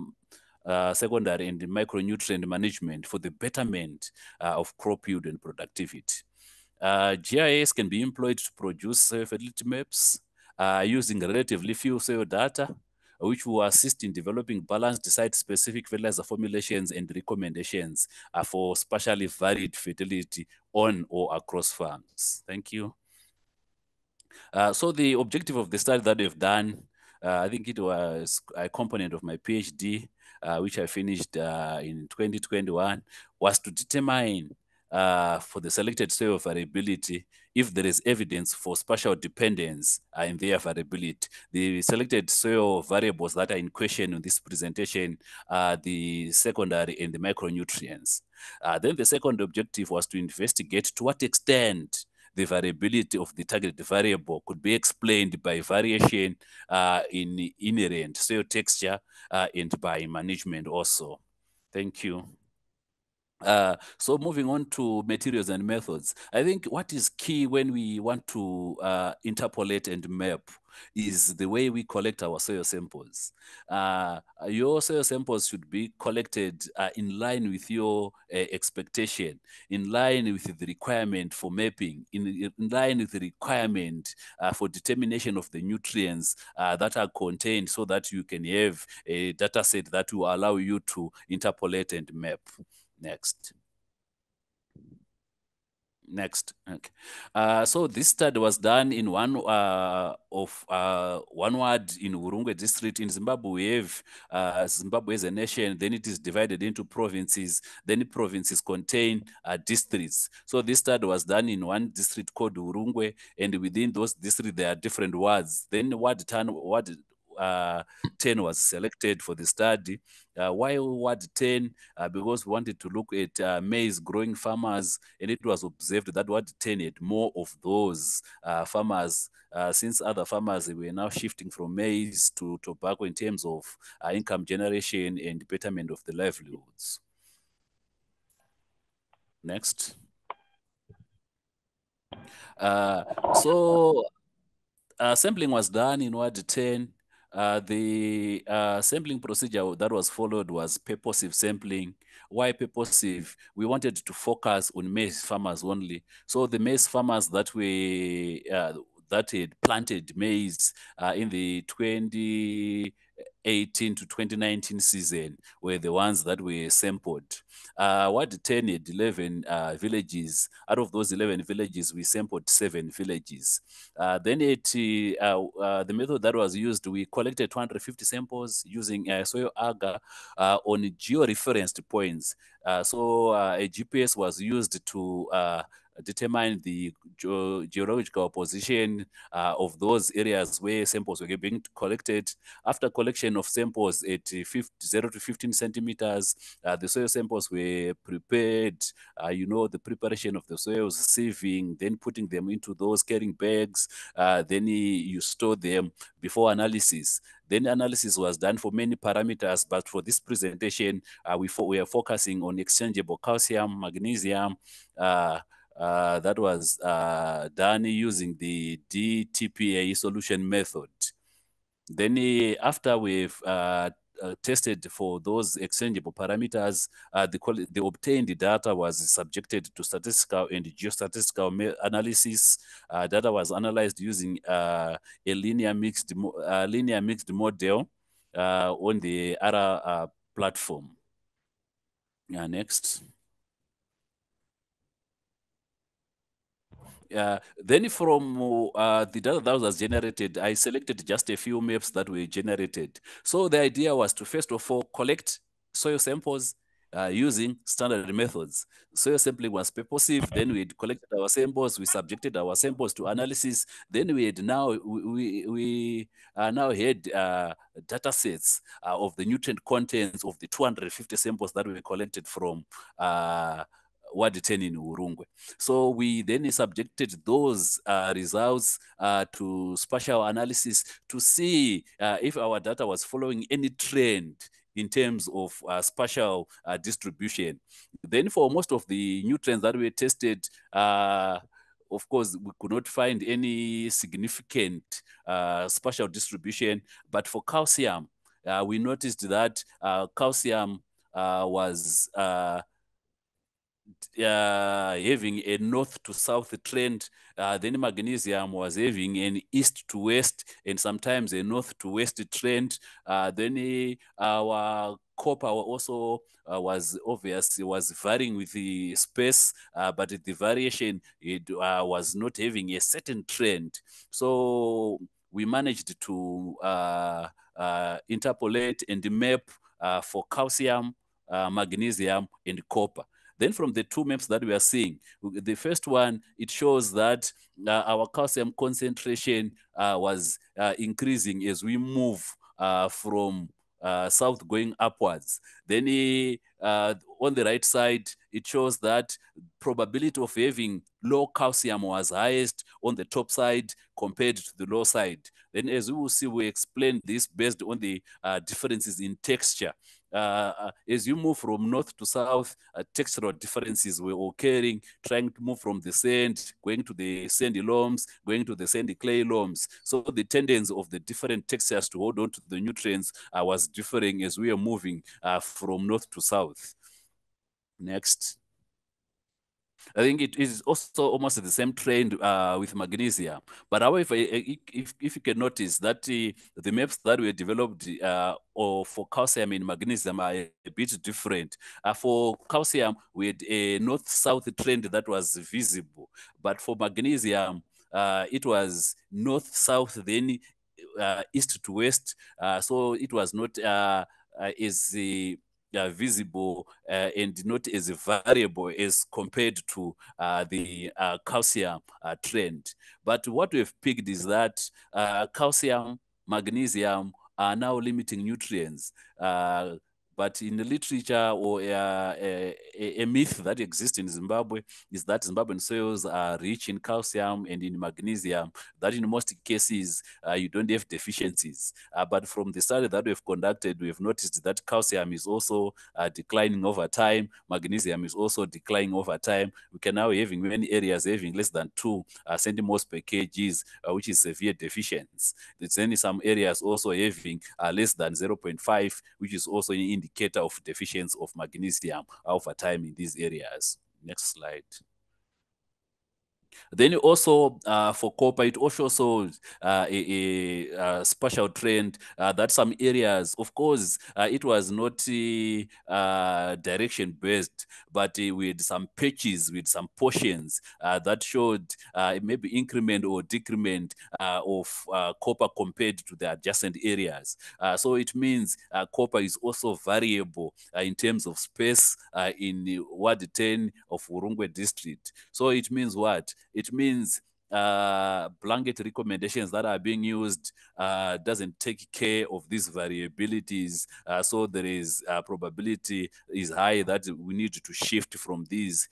secondary and micronutrient management for the betterment of crop yield and productivity. GIS can be employed to produce soil fertility maps using relatively few soil data, which will assist in developing balanced site-specific fertilizer formulations and recommendations for spatially varied fertility on or across farms. Thank you. So the objective of the study that we've done, I think it was a component of my PhD, which I finished in 2021, was to determine for the selected soil variability if there is evidence for spatial dependence in their variability. The selected soil variables that are in question in this presentation are the secondary and the micronutrients. Then the second objective was to investigate to what extent the variability of the target variable could be explained by variation in inherent soil texture and by management also. Thank you. So moving on to materials and methods, I think what is key when we want to interpolate and map is the way we collect our soil samples. Your soil samples should be collected in line with your expectation, in line with the requirement for mapping, in line with the requirement for determination of the nutrients that are contained, so that you can have a data set that will allow you to interpolate and map. Next. Okay. So this study was done in one ward in Urungwe district. In Zimbabwe, we have Zimbabwe as a nation, then it is divided into provinces, then provinces contain districts. So this study was done in one district called Urungwe, and within those districts there are different wards. Then Ward 10 was selected for the study. Why Ward 10? Because we wanted to look at maize growing farmers, and it was observed that Ward 10 had more of those farmers, since other farmers were now shifting from maize to tobacco in terms of income generation and betterment of the livelihoods. Next. Sampling was done in Ward 10. The sampling procedure that was followed was purposive sampling. Why purposive? We wanted to focus on maize farmers only. So the maize farmers that were that had planted maize in the 2018 to 2019 season were the ones that were sampled. Ward 10 had 11 villages. Out of those 11 villages, we sampled 7 villages. Then the method that was used, we collected 250 samples using soil agar on georeferenced points. So a GPS was used to determine the geological position of those areas where samples were being collected. After collection of samples at 0 to 15 centimeters, the soil samples were prepared, the preparation of the soils, sieving, then putting them into those carrying bags, then you store them before analysis. Then analysis was done for many parameters, but for this presentation, we are focusing on exchangeable calcium, magnesium, that was done using the DTPA solution method. Then after we've tested for those exchangeable parameters, the obtained data was subjected to statistical and geostatistical analysis. Data was analyzed using a linear mixed model on the ARA platform. Next. Then from the data that was generated, I selected just a few maps that were generated. So the idea was to first of all collect soil samples using standard methods. Soil sampling was purposive. Then we had collected our samples. We subjected our samples to analysis. Then we had now we now had data sets of the nutrient contents of the 250 samples that we collected from Ward 10 in Urungwe. So we then subjected those results to spatial analysis to see if our data was following any trend in terms of spatial distribution. Then for most of the nutrients that we tested, of course, we could not find any significant spatial distribution, but for calcium, we noticed that calcium was having a north to south trend. Then magnesium was having an east to west and sometimes a north to west trend. Then our copper also was varying with the space, but the variation, it was not having a certain trend. So we managed to interpolate and map for calcium, magnesium, and copper. Then from the two maps that we are seeing, the first one, it shows that our calcium concentration was increasing as we move from south going upwards. Then on the right side, it shows that probability of having low calcium was highest on the top side compared to the low side. Then as we will see, we explain this based on the differences in texture. As you move from north to south, textural differences were occurring, trying to move from the sand, going to the sandy loams, going to the sandy clay loams. So the tendency of the different textures to hold on to the nutrients was differing as we are moving from north to south. Next. I think it is also almost the same trend with magnesium. But however, if you can notice that the maps that were developed or for calcium and magnesium are a bit different. For calcium, we had a north-south trend that was visible. But for magnesium, it was north-south, then east to west. So it was not as visible and not as variable as compared to the calcium trend. But what we've picked is that calcium, magnesium are now limiting nutrients. But in the literature or a myth that exists in Zimbabwe is that Zimbabwean soils are rich in calcium and in magnesium, that in most cases you don't have deficiencies. But from the study that we've conducted, we've noticed that calcium is also declining over time. Magnesium is also declining over time. We can now having many areas having less than 2 centimoles per kgs, which is severe deficiency. There's then some areas also having less than 0.5, which is also an indicator of deficiency of magnesium over time in these areas. Next slide. Then also for copper, it also shows a spatial trend that some areas, of course, it was not direction based, but with some patches, with some portions that showed maybe increment or decrement of copper compared to the adjacent areas. So it means copper is also variable in terms of space in Ward 10 of Urungwe district. So it means what? It means blanket recommendations that are being used doesn't take care of these variabilities. So there is probability is high that we need to shift from these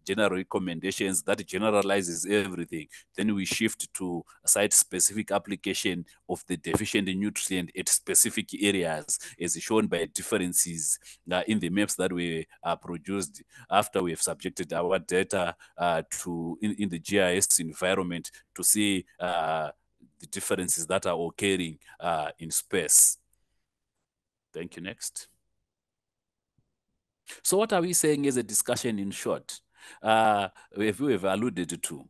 general recommendations that generalizes everything. Then we shift to site-specific application of the deficient nutrient at specific areas, as shown by differences in the maps that we produced after we have subjected our data to in the GIS environment to see the differences that are occurring in space. Thank you. Next. So what are we saying as a discussion in short? We have alluded to.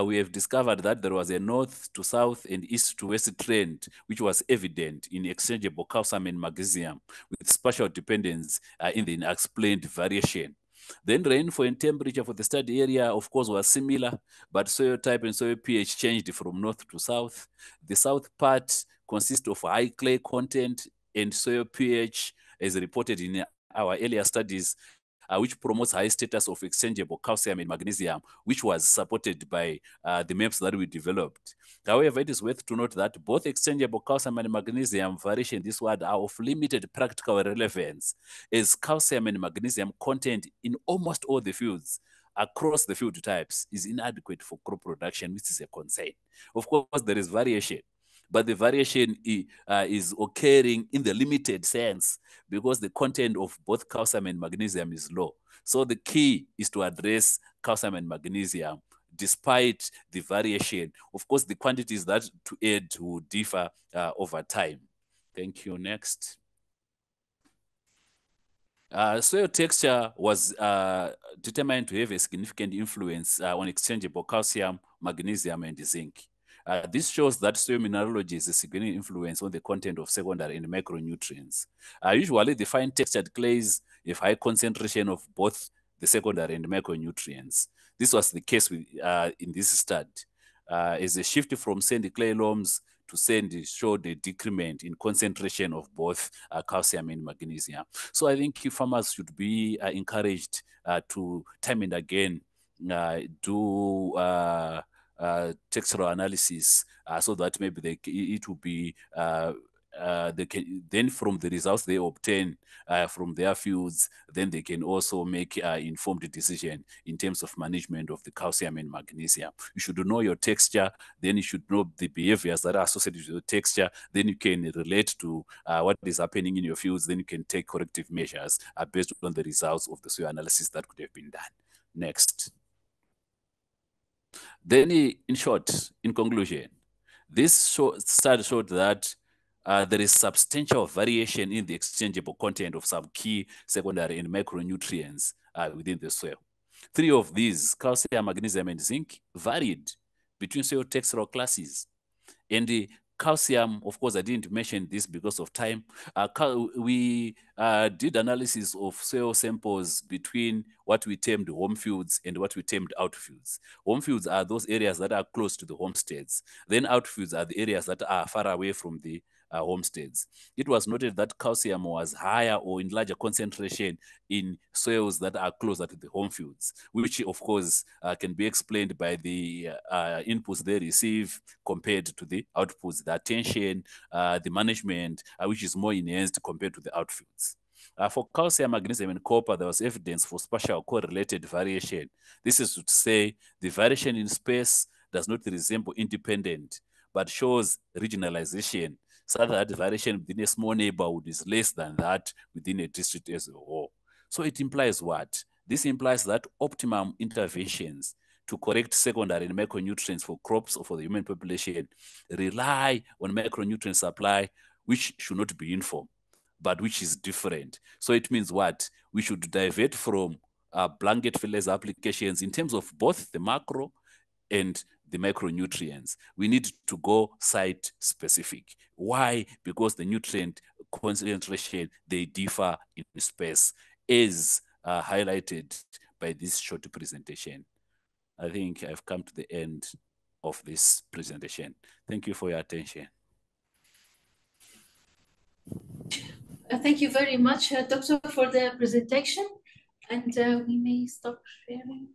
We have discovered that there was a north to south and east to west trend, which was evident in exchangeable calcium and magnesium with spatial dependence in the unexplained variation. Then rainfall and temperature for the study area, of course, was similar, but soil type and soil pH changed from north to south. The south part consists of high clay content and soil pH, as reported in our earlier studies, which promotes high status of exchangeable calcium and magnesium, which was supported by the maps that we developed. However, it is worth to note that both exchangeable calcium and magnesium variation in this word are of limited practical relevance, as calcium and magnesium content in almost all the fields across the field types is inadequate for crop production, which is a concern. Of course, there is variation, but the variation is occurring in the limited sense because the content of both calcium and magnesium is low. So the key is to address calcium and magnesium despite the variation. Of course, the quantities that to add will differ over time. Thank you. Next. Soil texture was determined to have a significant influence on exchangeable calcium, magnesium, and zinc. This shows that soil mineralogy is a significant influence on the content of secondary and micronutrients. Usually, the fine textured clays have high concentration of both the secondary and micronutrients. This was the case with, in this study. As a shift from sandy clay loams to sandy showed a decrement in concentration of both calcium and magnesium. So I think farmers should be encouraged to time and again do textural analysis so that maybe it will be they can then from the results they obtain from their fields, then they can also make informed decision in terms of management of the calcium and magnesium. You should know your texture, then you should know the behaviors that are associated with your texture, then you can relate to what is happening in your fields, then you can take corrective measures based on the results of the soil analysis that could have been done. Next. Then in short, in conclusion, this study showed that there is substantial variation in the exchangeable content of some key secondary and micronutrients within the soil. 3 of these, calcium, magnesium, and zinc, varied between soil textural classes. And the calcium, of course, I didn't mention this because of time. We did analysis of soil samples between what we termed home fields and what we termed outfields. Home fields are those areas that are close to the homesteads. Then outfields are the areas that are far away from the homesteads. It was noted that calcium was higher or in larger concentration in soils that are closer to the home fields, which of course can be explained by the inputs they receive compared to the outputs, the attention, the management, which is more enhanced compared to the outfields. For calcium, magnesium, and copper, there was evidence for spatial correlated variation. This is to say the variation in space does not resemble independent, but shows regionalization, so that variation within a small neighborhood is less than that within a district as a whole. So it implies what? This implies that optimum interventions to correct secondary and micronutrients for crops or for the human population rely on micronutrient supply, which should not be uniform, but which is different. So it means what? We should divert from blanket fertilizer applications in terms of both the macro and the micronutrients. We need to go site specific. Why? Because the nutrient concentration, they differ in space, as highlighted by this short presentation. I think I've come to the end of this presentation. Thank you for your attention. Thank you very much, Doctor, for the presentation. And we may stop sharing.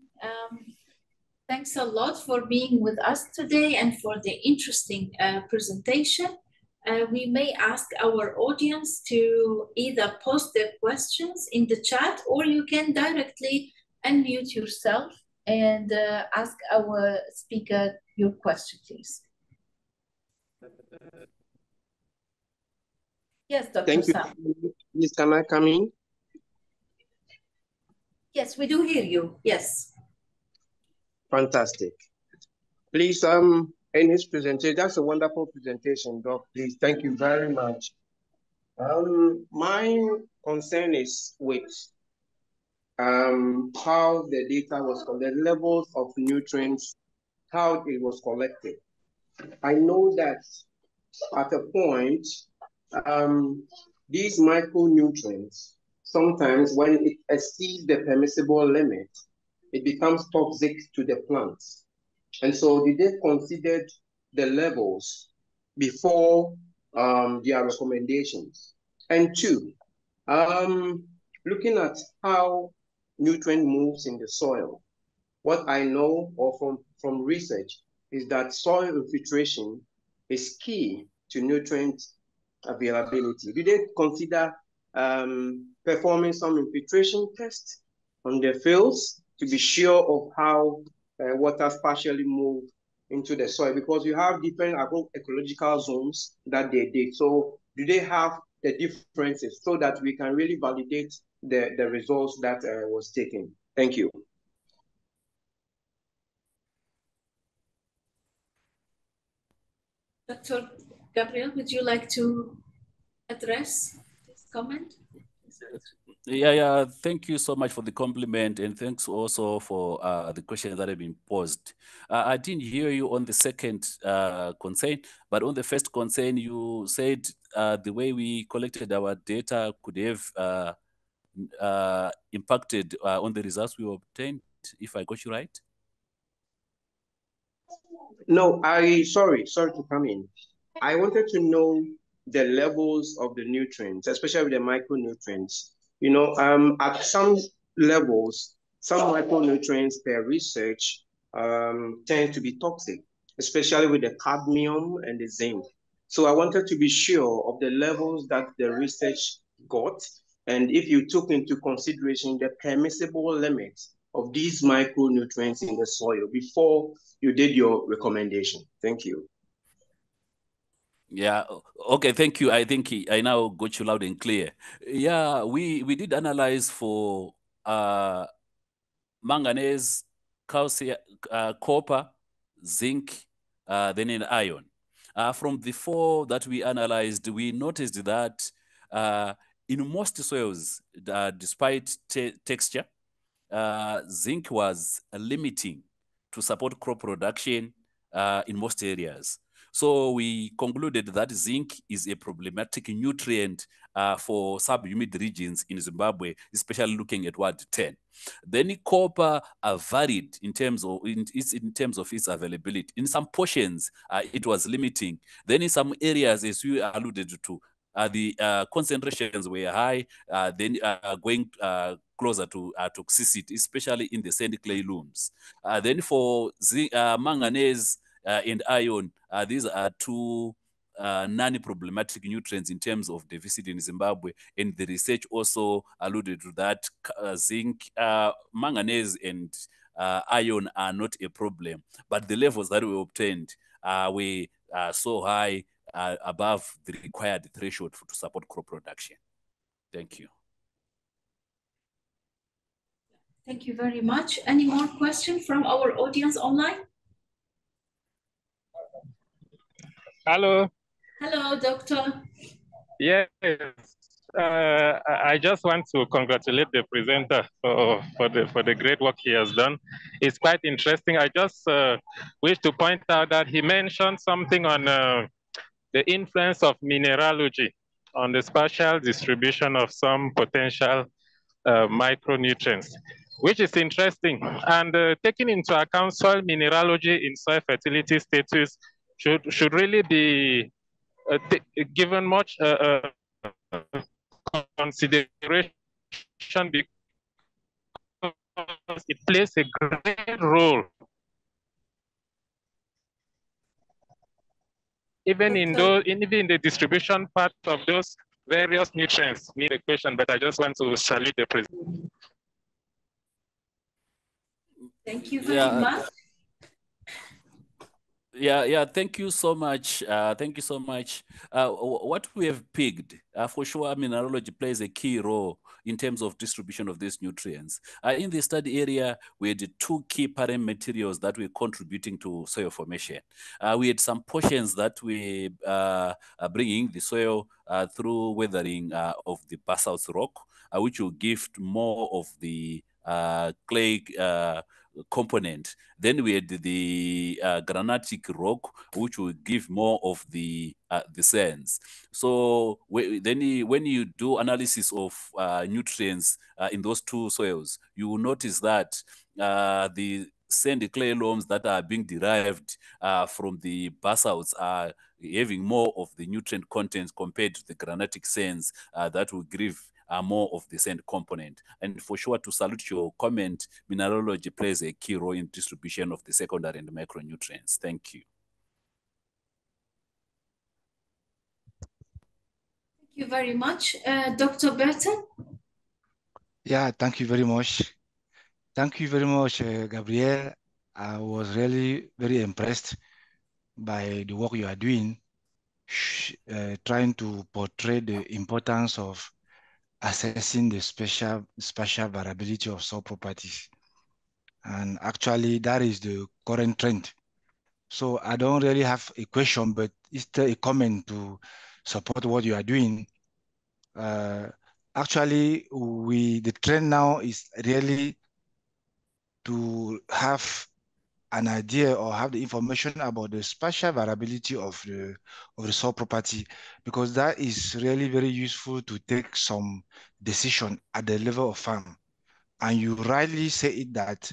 Thanks a lot for being with us today and for the interesting presentation. We may ask our audience to either post their questions in the chat, or you can directly unmute yourself and ask our speaker your question, please. Yes, Dr. Thank you. Sam. Please, can I come in? Yes, we do hear you. Yes. Fantastic. Please, in his presentation, that's a wonderful presentation, Doc. Please, thank you very much. My concern is with how the data was collected, the levels of nutrients, how it was collected. I know that at a point, these micronutrients, sometimes when it exceeds the permissible limit, it becomes toxic to the plants. And so did they consider the levels before their recommendations? And two, looking at how nutrient moves in the soil, what I know or from research is that soil infiltration is key to nutrient availability. Did they consider performing some infiltration tests on the fields to be sure of how water partially move into the soil? Because you have different agroecological zones that they did. So do they have the differences so that we can really validate the results that was taken? Thank you. Dr. Gabriel, would you like to address this comment? Yeah, thank you so much for the compliment, and thanks also for the questions that have been posed. I didn't hear you on the second concern, but on the first concern, you said the way we collected our data could have impacted on the results we obtained, if I got you right? No, sorry to come in. I wanted to know the levels of the nutrients, especially the micronutrients. You know, at some levels, some micronutrients per research tend to be toxic, especially with the cadmium and the zinc. So I wanted to be sure of the levels that the research got, and if you took into consideration the permissible limits of these micronutrients in the soil before you did your recommendation. Thank you. Yeah, okay, thank you. I think I now got you loud and clear. Yeah, we did analyze for manganese, calcium, copper, zinc, then in iron. From the four that we analyzed, we noticed that in most soils, despite texture, zinc was limiting to support crop production in most areas. So we concluded that zinc is a problematic nutrient for sub-humid regions in Zimbabwe, especially looking at Ward 10. Then copper varied in terms of its availability. In some portions, it was limiting. Then in some areas, as you alluded to, the concentrations were high, then going closer to toxicity, especially in the sandy clay looms. Then for manganese and iron, these are two non-problematic nutrients in terms of deficit in Zimbabwe, and the research also alluded to that zinc, manganese, and iron are not a problem, but the levels that we obtained were so high, above the required threshold to support crop production. Thank you. Thank you very much. Any more questions from our audience online? Hello. Hello, Doctor. Yes. I just want to congratulate the presenter for the great work he has done. It's quite interesting. I just wish to point out that he mentioned something on the influence of mineralogy on the spatial distribution of some potential micronutrients, which is interesting. And taking into account soil mineralogy in soil fertility status should really be given much consideration, because it plays a great role even in the distribution part of those various nutrients, need a question, but I just want to salute the president. Thank you very much. Yeah, thank you so much. Thank you so much. What we have picked, for sure, mineralogy plays a key role in terms of distribution of these nutrients. In the study area, we had two key parent materials that were contributing to soil formation. We had some portions that we are bringing the soil through weathering of the basalt rock, which will give more of the clay component. Then we had the granitic rock, which will give more of the sands. So when you do analysis of nutrients in those two soils, you will notice that the sandy clay loams that are being derived from the basalts are having more of the nutrient content compared to the granitic sands that will give more of the sand component. And for sure, to salute your comment, mineralogy plays a key role in distribution of the secondary and micronutrients. Thank you. Thank you very much. Dr. Burton? Yeah, thank you very much. Thank you very much, Gabrielle. I was really very impressed by the work you are doing, trying to portray the importance of assessing the spatial variability of soil properties. And actually, that is the current trend. So I don't really have a question, but it's a comment to support what you are doing. Actually, the trend now is really to have an idea or have the information about the spatial variability of the soil property, because that is really very useful to take some decision at the level of farm. And you rightly say it that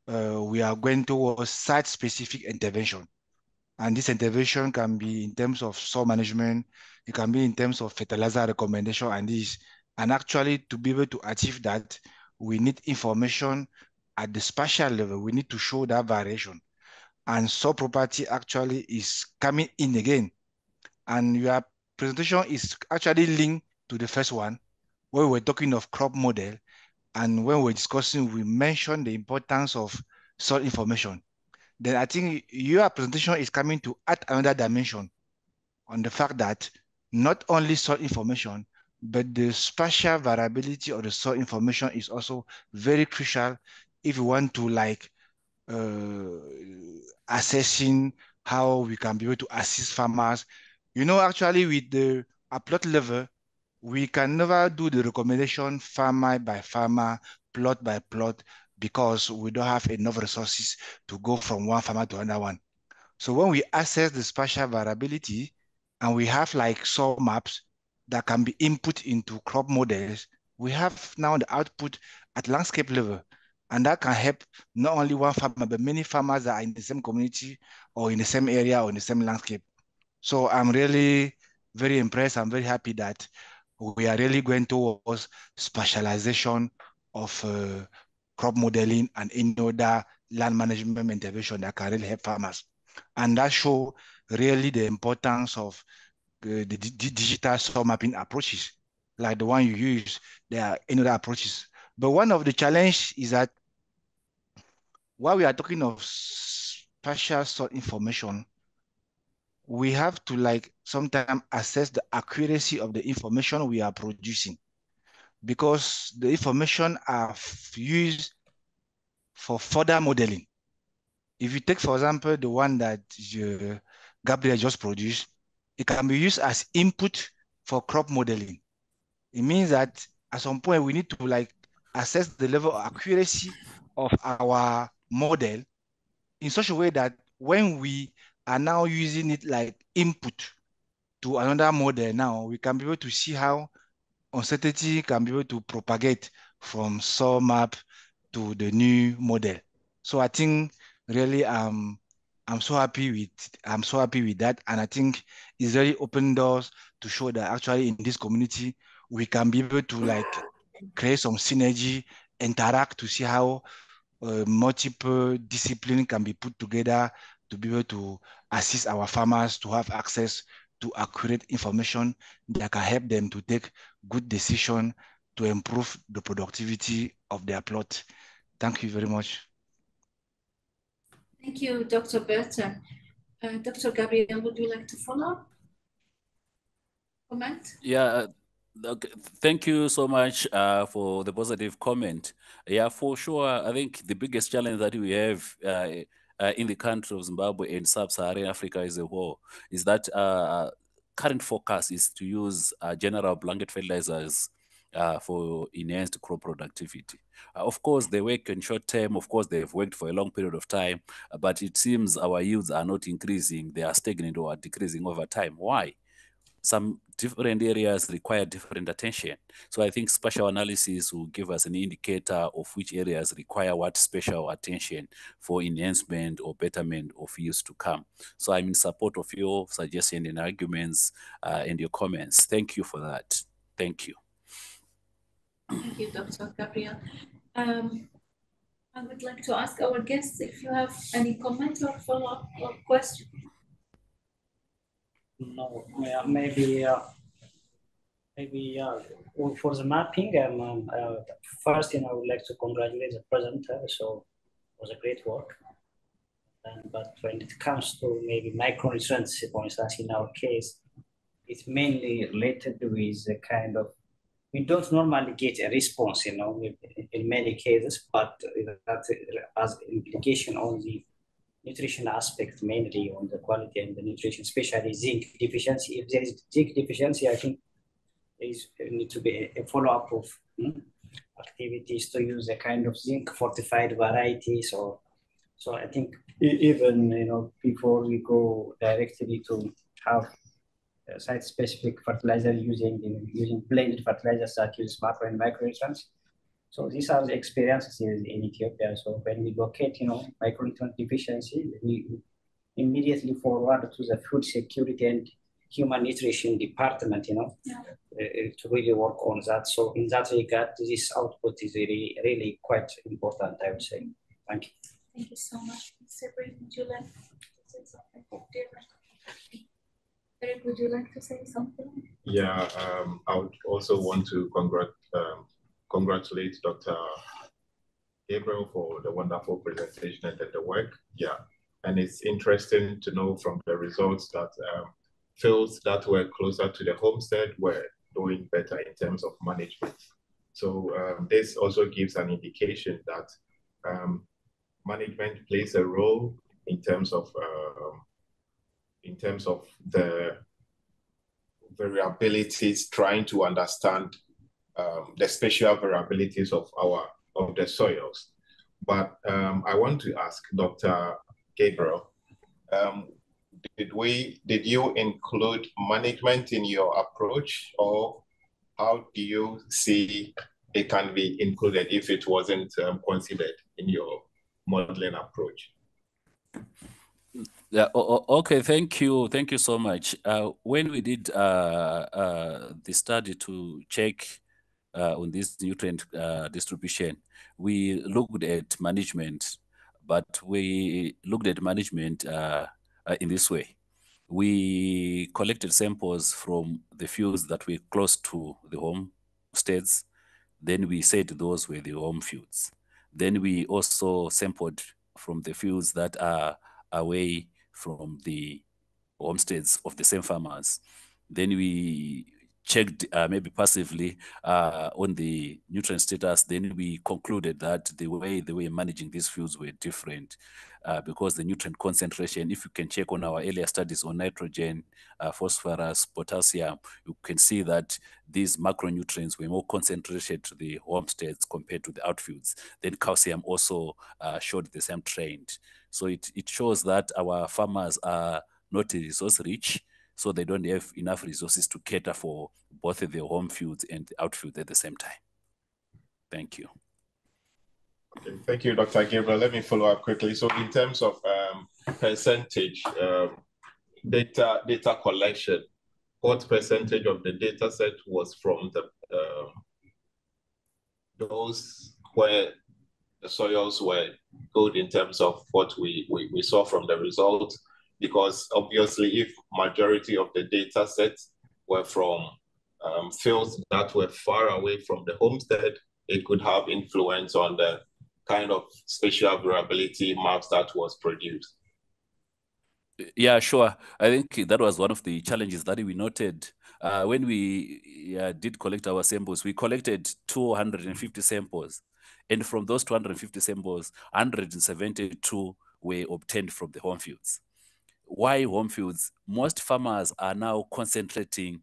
we are going towards site-specific intervention. And this intervention can be in terms of soil management, it can be in terms of fertilizer recommendation and this. And actually, to be able to achieve that, we need information at the spatial level. We need to show that variation. And soil property actually is coming in again. And your presentation is actually linked to the first one, where we were talking of crop model. And when we're discussing, we mentioned the importance of soil information. Then I think your presentation is coming to add another dimension on the fact that not only soil information, but the spatial variability of the soil information is also very crucial if you want to assessing how we can be able to assist farmers. You know, actually with the plot level, we can never do the recommendation farmer by farmer, plot by plot, because we don't have enough resources to go from one farmer to another one. So when we assess the spatial variability and we have like soil maps that can be input into crop models, we have now the output at landscape level. And that can help not only one farmer, but many farmers that are in the same community or in the same area or in the same landscape. So I'm really very impressed. I'm very happy that we are really going towards specialization of crop modeling and any other land management intervention that can really help farmers. And that shows really the importance of the digital soil mapping approaches, like the one you use. There are any other approaches. But one of the challenges is that while we are talking of spatial soil information, we have to sometimes assess the accuracy of the information we are producing, because the information are used for further modeling. If you take, for example, the one that Gabriel just produced, it can be used as input for crop modeling. It means that at some point we need to assess the level of accuracy of our model in such a way that when we are now using it like input to another model now, we can be able to see how uncertainty can be able to propagate from soil map to the new model. So I think really I'm so happy with that, and I think it's really open doors to show that actually in this community we can be able to create some synergy, interact to see how multiple disciplines can be put together to be able to assist our farmers to have access to accurate information that can help them to take good decisions to improve the productivity of their plot. Thank you very much. Thank you, Dr. Burton. Dr. Gabriel, would you like to follow up? Comment? Yeah, okay. Thank you so much for the positive comment. Yeah, for sure. I think the biggest challenge that we have in the country of Zimbabwe and sub-Saharan Africa as a whole is that current focus is to use general blanket fertilizers for enhanced crop productivity. Of course, they work in short term. Of course, they've worked for a long period of time, but it seems our yields are not increasing. They are stagnant or are decreasing over time. Why? Some different areas require different attention. So I think spatial analysis will give us an indicator of which areas require what special attention for enhancement or betterment of yields to come. So I'm in support of your suggestions and arguments and your comments. Thank you for that. Thank you. Thank you, Dr. Gabriel. I would like to ask our guests if you have any comment or follow-up or question. No, maybe for the mapping, first, I would like to congratulate the presenter. So it was a great work. But when it comes to maybe micronutrients, for instance, in our case, it's mainly related with the kind of, we don't normally get a response, in many cases, but that has implication on the nutrition aspect, mainly on the quality and the nutrition, especially zinc deficiency. If there is zinc deficiency, I think there need to be a follow-up of activities to use a kind of zinc fortified varieties. So I think even before we go directly to have site-specific fertilizer using blended fertilizers that use macro and micronutrients. So these are the experiences in Ethiopia. So when we locate, micronutrient deficiency, we immediately forward to the food security and human nutrition department, to really work on that. So in that regard, this output is really quite important, I would say. Thank you. Thank you so much. Mr. Ibrahim, would you like to say something? Eric, would you like to say something? Yeah, I would also want to congratulate Dr. Gabriel for the wonderful presentation and the work. Yeah, and it's interesting to know from the results that fields that were closer to the homestead were doing better in terms of management. So this also gives an indication that management plays a role in terms of the variabilities, trying to understand the spatial variabilities of the soils. But I want to ask Dr. Gabriel, did you include management in your approach, or how do you see it can be included if it wasn't considered in your modeling approach? Yeah. Okay. Thank you. Thank you so much. When we did the study to check on this nutrient distribution, we looked at management, but we looked at management in this way. We collected samples from the fields that were close to the homesteads. Then we said those were the home fields. Then we also sampled from the fields that are away from the homesteads of the same farmers. Then we checked maybe passively on the nutrient status. Then we concluded that the way they were managing these fields were different because the nutrient concentration, if you can check on our earlier studies on nitrogen, phosphorus, potassium, you can see that these macronutrients were more concentrated to the homesteads compared to the outfields. Then calcium also showed the same trend. So it shows that our farmers are not resource rich, so they don't have enough resources to cater for both the home fields and the outfields at the same time. Thank you. Okay, thank you, Dr. Gabriel. Let me follow up quickly. So in terms of percentage data collection, what percentage of the data set was from those where the soils were good in terms of what we saw from the results, because obviously if majority of the data sets were from fields that were far away from the homestead, it could have influence on the kind of spatial variability maps that was produced. Yeah, sure. I think that was one of the challenges that we noted when we did collect our samples. We collected 250 samples, and from those 250 samples, 172 were obtained from the home fields. Why home fields? Most farmers are now concentrating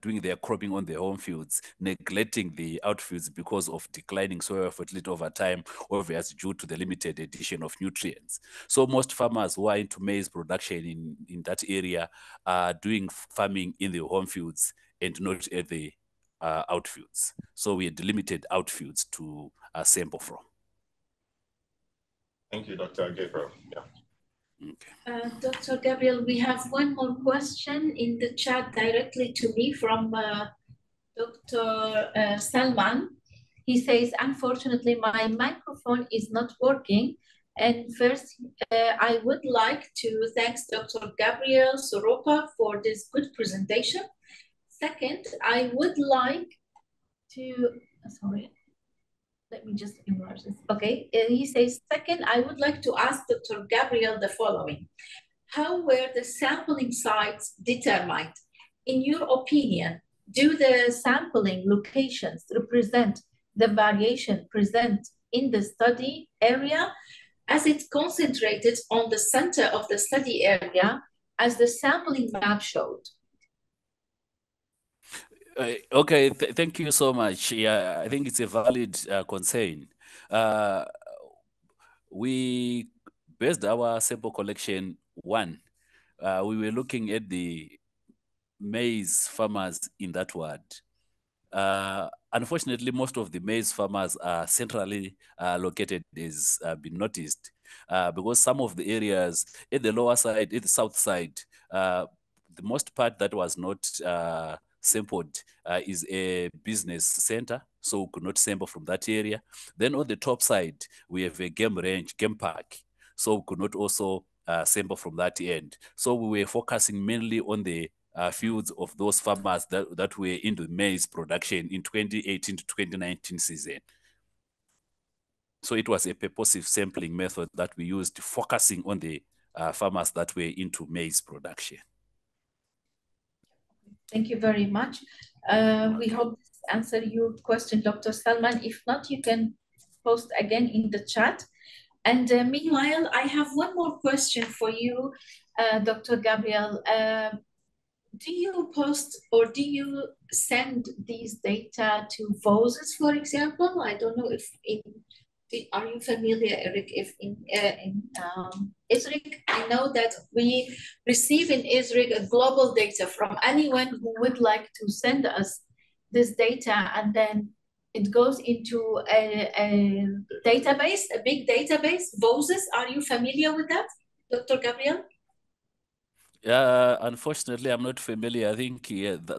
doing their cropping on their home fields, neglecting the outfields because of declining soil fertility over time, obviously due to the limited addition of nutrients. So most farmers who are into maize production in that area are doing farming in the home fields and not at the outfields. So we had limited outfields to sample from. Thank you, Dr. Gabriel. Yeah. Okay. Dr. Gabriel, we have one more question in the chat directly to me from Dr. Salman. He says, unfortunately, my microphone is not working. And first, I would like to thank Dr. Gabriel Soroka for this good presentation. Second, I would like to, sorry, let me just enlarge this. Okay, he says, second, I would like to ask Dr. Gabriel the following. How were the sampling sites determined? In your opinion, do the sampling locations represent the variation present in the study area as it's concentrated on the center of the study area as the sampling map showed? Okay, thank you so much. Yeah, I think it's a valid concern. We based our sample collection we were looking at the maize farmers in that ward. Unfortunately, most of the maize farmers are centrally located, as been noticed, because some of the areas at the lower side, at the south side, the most part that was not sampled is a business center, so we could not sample from that area. Then on the top side, we have a game range, game park, so we could not also sample from that end. So we were focusing mainly on the fields of those farmers that were into maize production in 2018 to 2019 season. So it was a purposive sampling method that we used, focusing on the farmers that were into maize production. Thank you very much. We hope this answered your question, Dr. Salman. If not, you can post again in the chat. And meanwhile, I have one more question for you, Dr. Gabriel. Do you post or do you send these data to VOSES, for example? I don't know if are you familiar, Eric, if in ISRIC, I know that we receive in ISRIC a global data from anyone who would like to send us this data, and then it goes into a database, a big database, VOSES. Are you familiar with that, Dr. Gabriel? Unfortunately, I'm not familiar. I think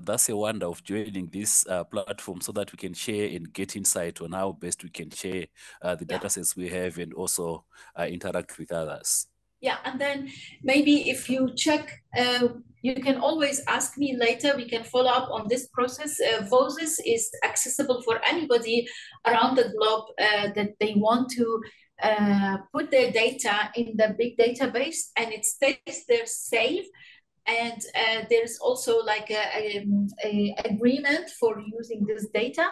that's a wonder of joining this platform so that we can share and get insight on how best we can share the data sets we have and also interact with others. Yeah, and then maybe if you check, you can always ask me later. We can follow up on this process. VOSES is accessible for anybody around the globe that they want to put their data in the big database, and it stays there safe. And there's also like a agreement for using this data.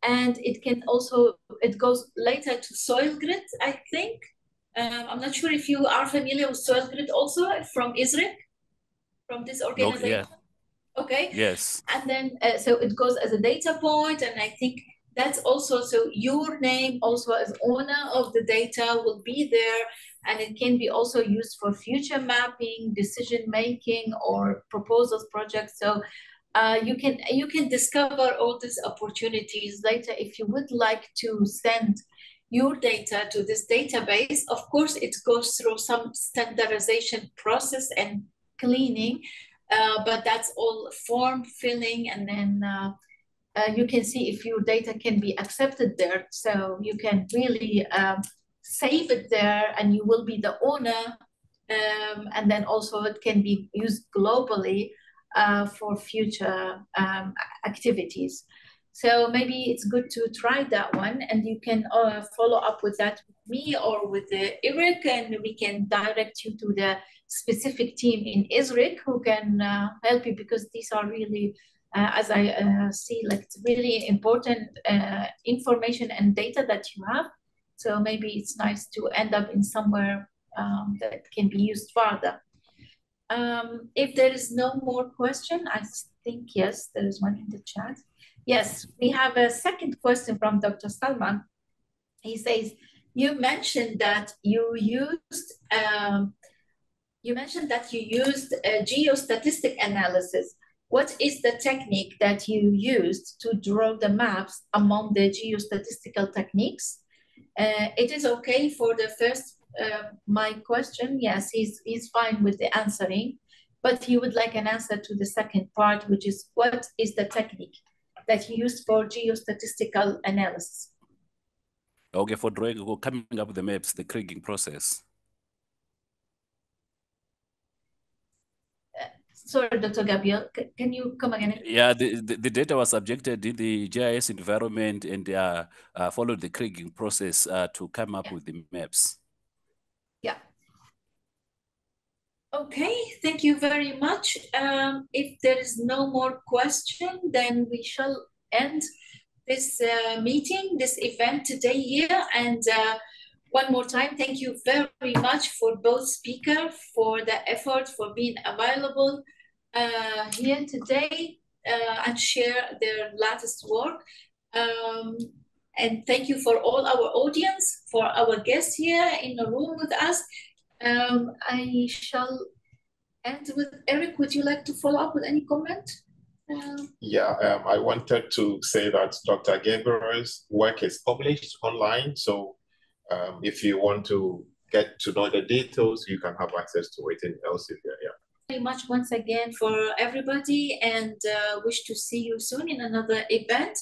And it can also, it goes later to SoilGrid, I think. I'm not sure if you are familiar with SoilGrid also from ISRIC, from this organization. Yeah. Okay. Yes. And then, so it goes as a data point, and I think that's also, so your name also as owner of the data will be there, and it can be also used for future mapping, decision-making, or proposals projects. So you can discover all these opportunities later if you would like to send your data to this database. Of course, it goes through some standardization process and cleaning, but that's all form filling, and then you can see if your data can be accepted there. So you can really save it there, and you will be the owner And then also it can be used globally for future activities. So maybe it's good to try that one, and you can follow up with that with me or with Eric, and we can direct you to the specific team in ISRIC who can help you, because these are really, as I see, like it's really important information and data that you have. So maybe it's nice to end up in somewhere that can be used further. If there is no more question, I think, yes, there is one in the chat. Yes, we have a second question from Dr. Salman. He says, you mentioned that you used geostatistic analysis. What is the technique that you used to draw the maps among the geostatistical techniques? It is okay for the first, my question. Yes, he's fine with the answering, but he would like an answer to the second part, which is what is the technique that you used for geostatistical analysis? Okay, for drawing or coming up with the maps, the kriging process. Sorry, Dr. Gabriel, can you come again? Yeah, the data was subjected in the GIS environment and followed the kriging process to come up with the maps. Yeah. Okay, thank you very much. If there is no more question, then we shall end this meeting, this event today here. And one more time, thank you very much for both speakers, for the effort, for being available here today and share their latest work. And thank you for all our audience, for our guests here in the room with us. I shall end with Eric. Would you like to follow up with any comment? I wanted to say that Dr. Gabriel's work is published online. So if you want to get to know the details, you can have access to it in Elsevier. Yeah. Very much once again for everybody, and wish to see you soon in another event.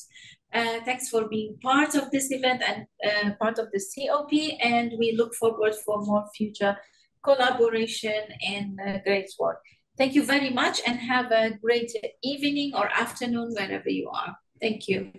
Thanks for being part of this event and part of the COP, and we look forward for more future collaboration and great work. Thank you very much, and have a great evening or afternoon wherever you are. Thank you.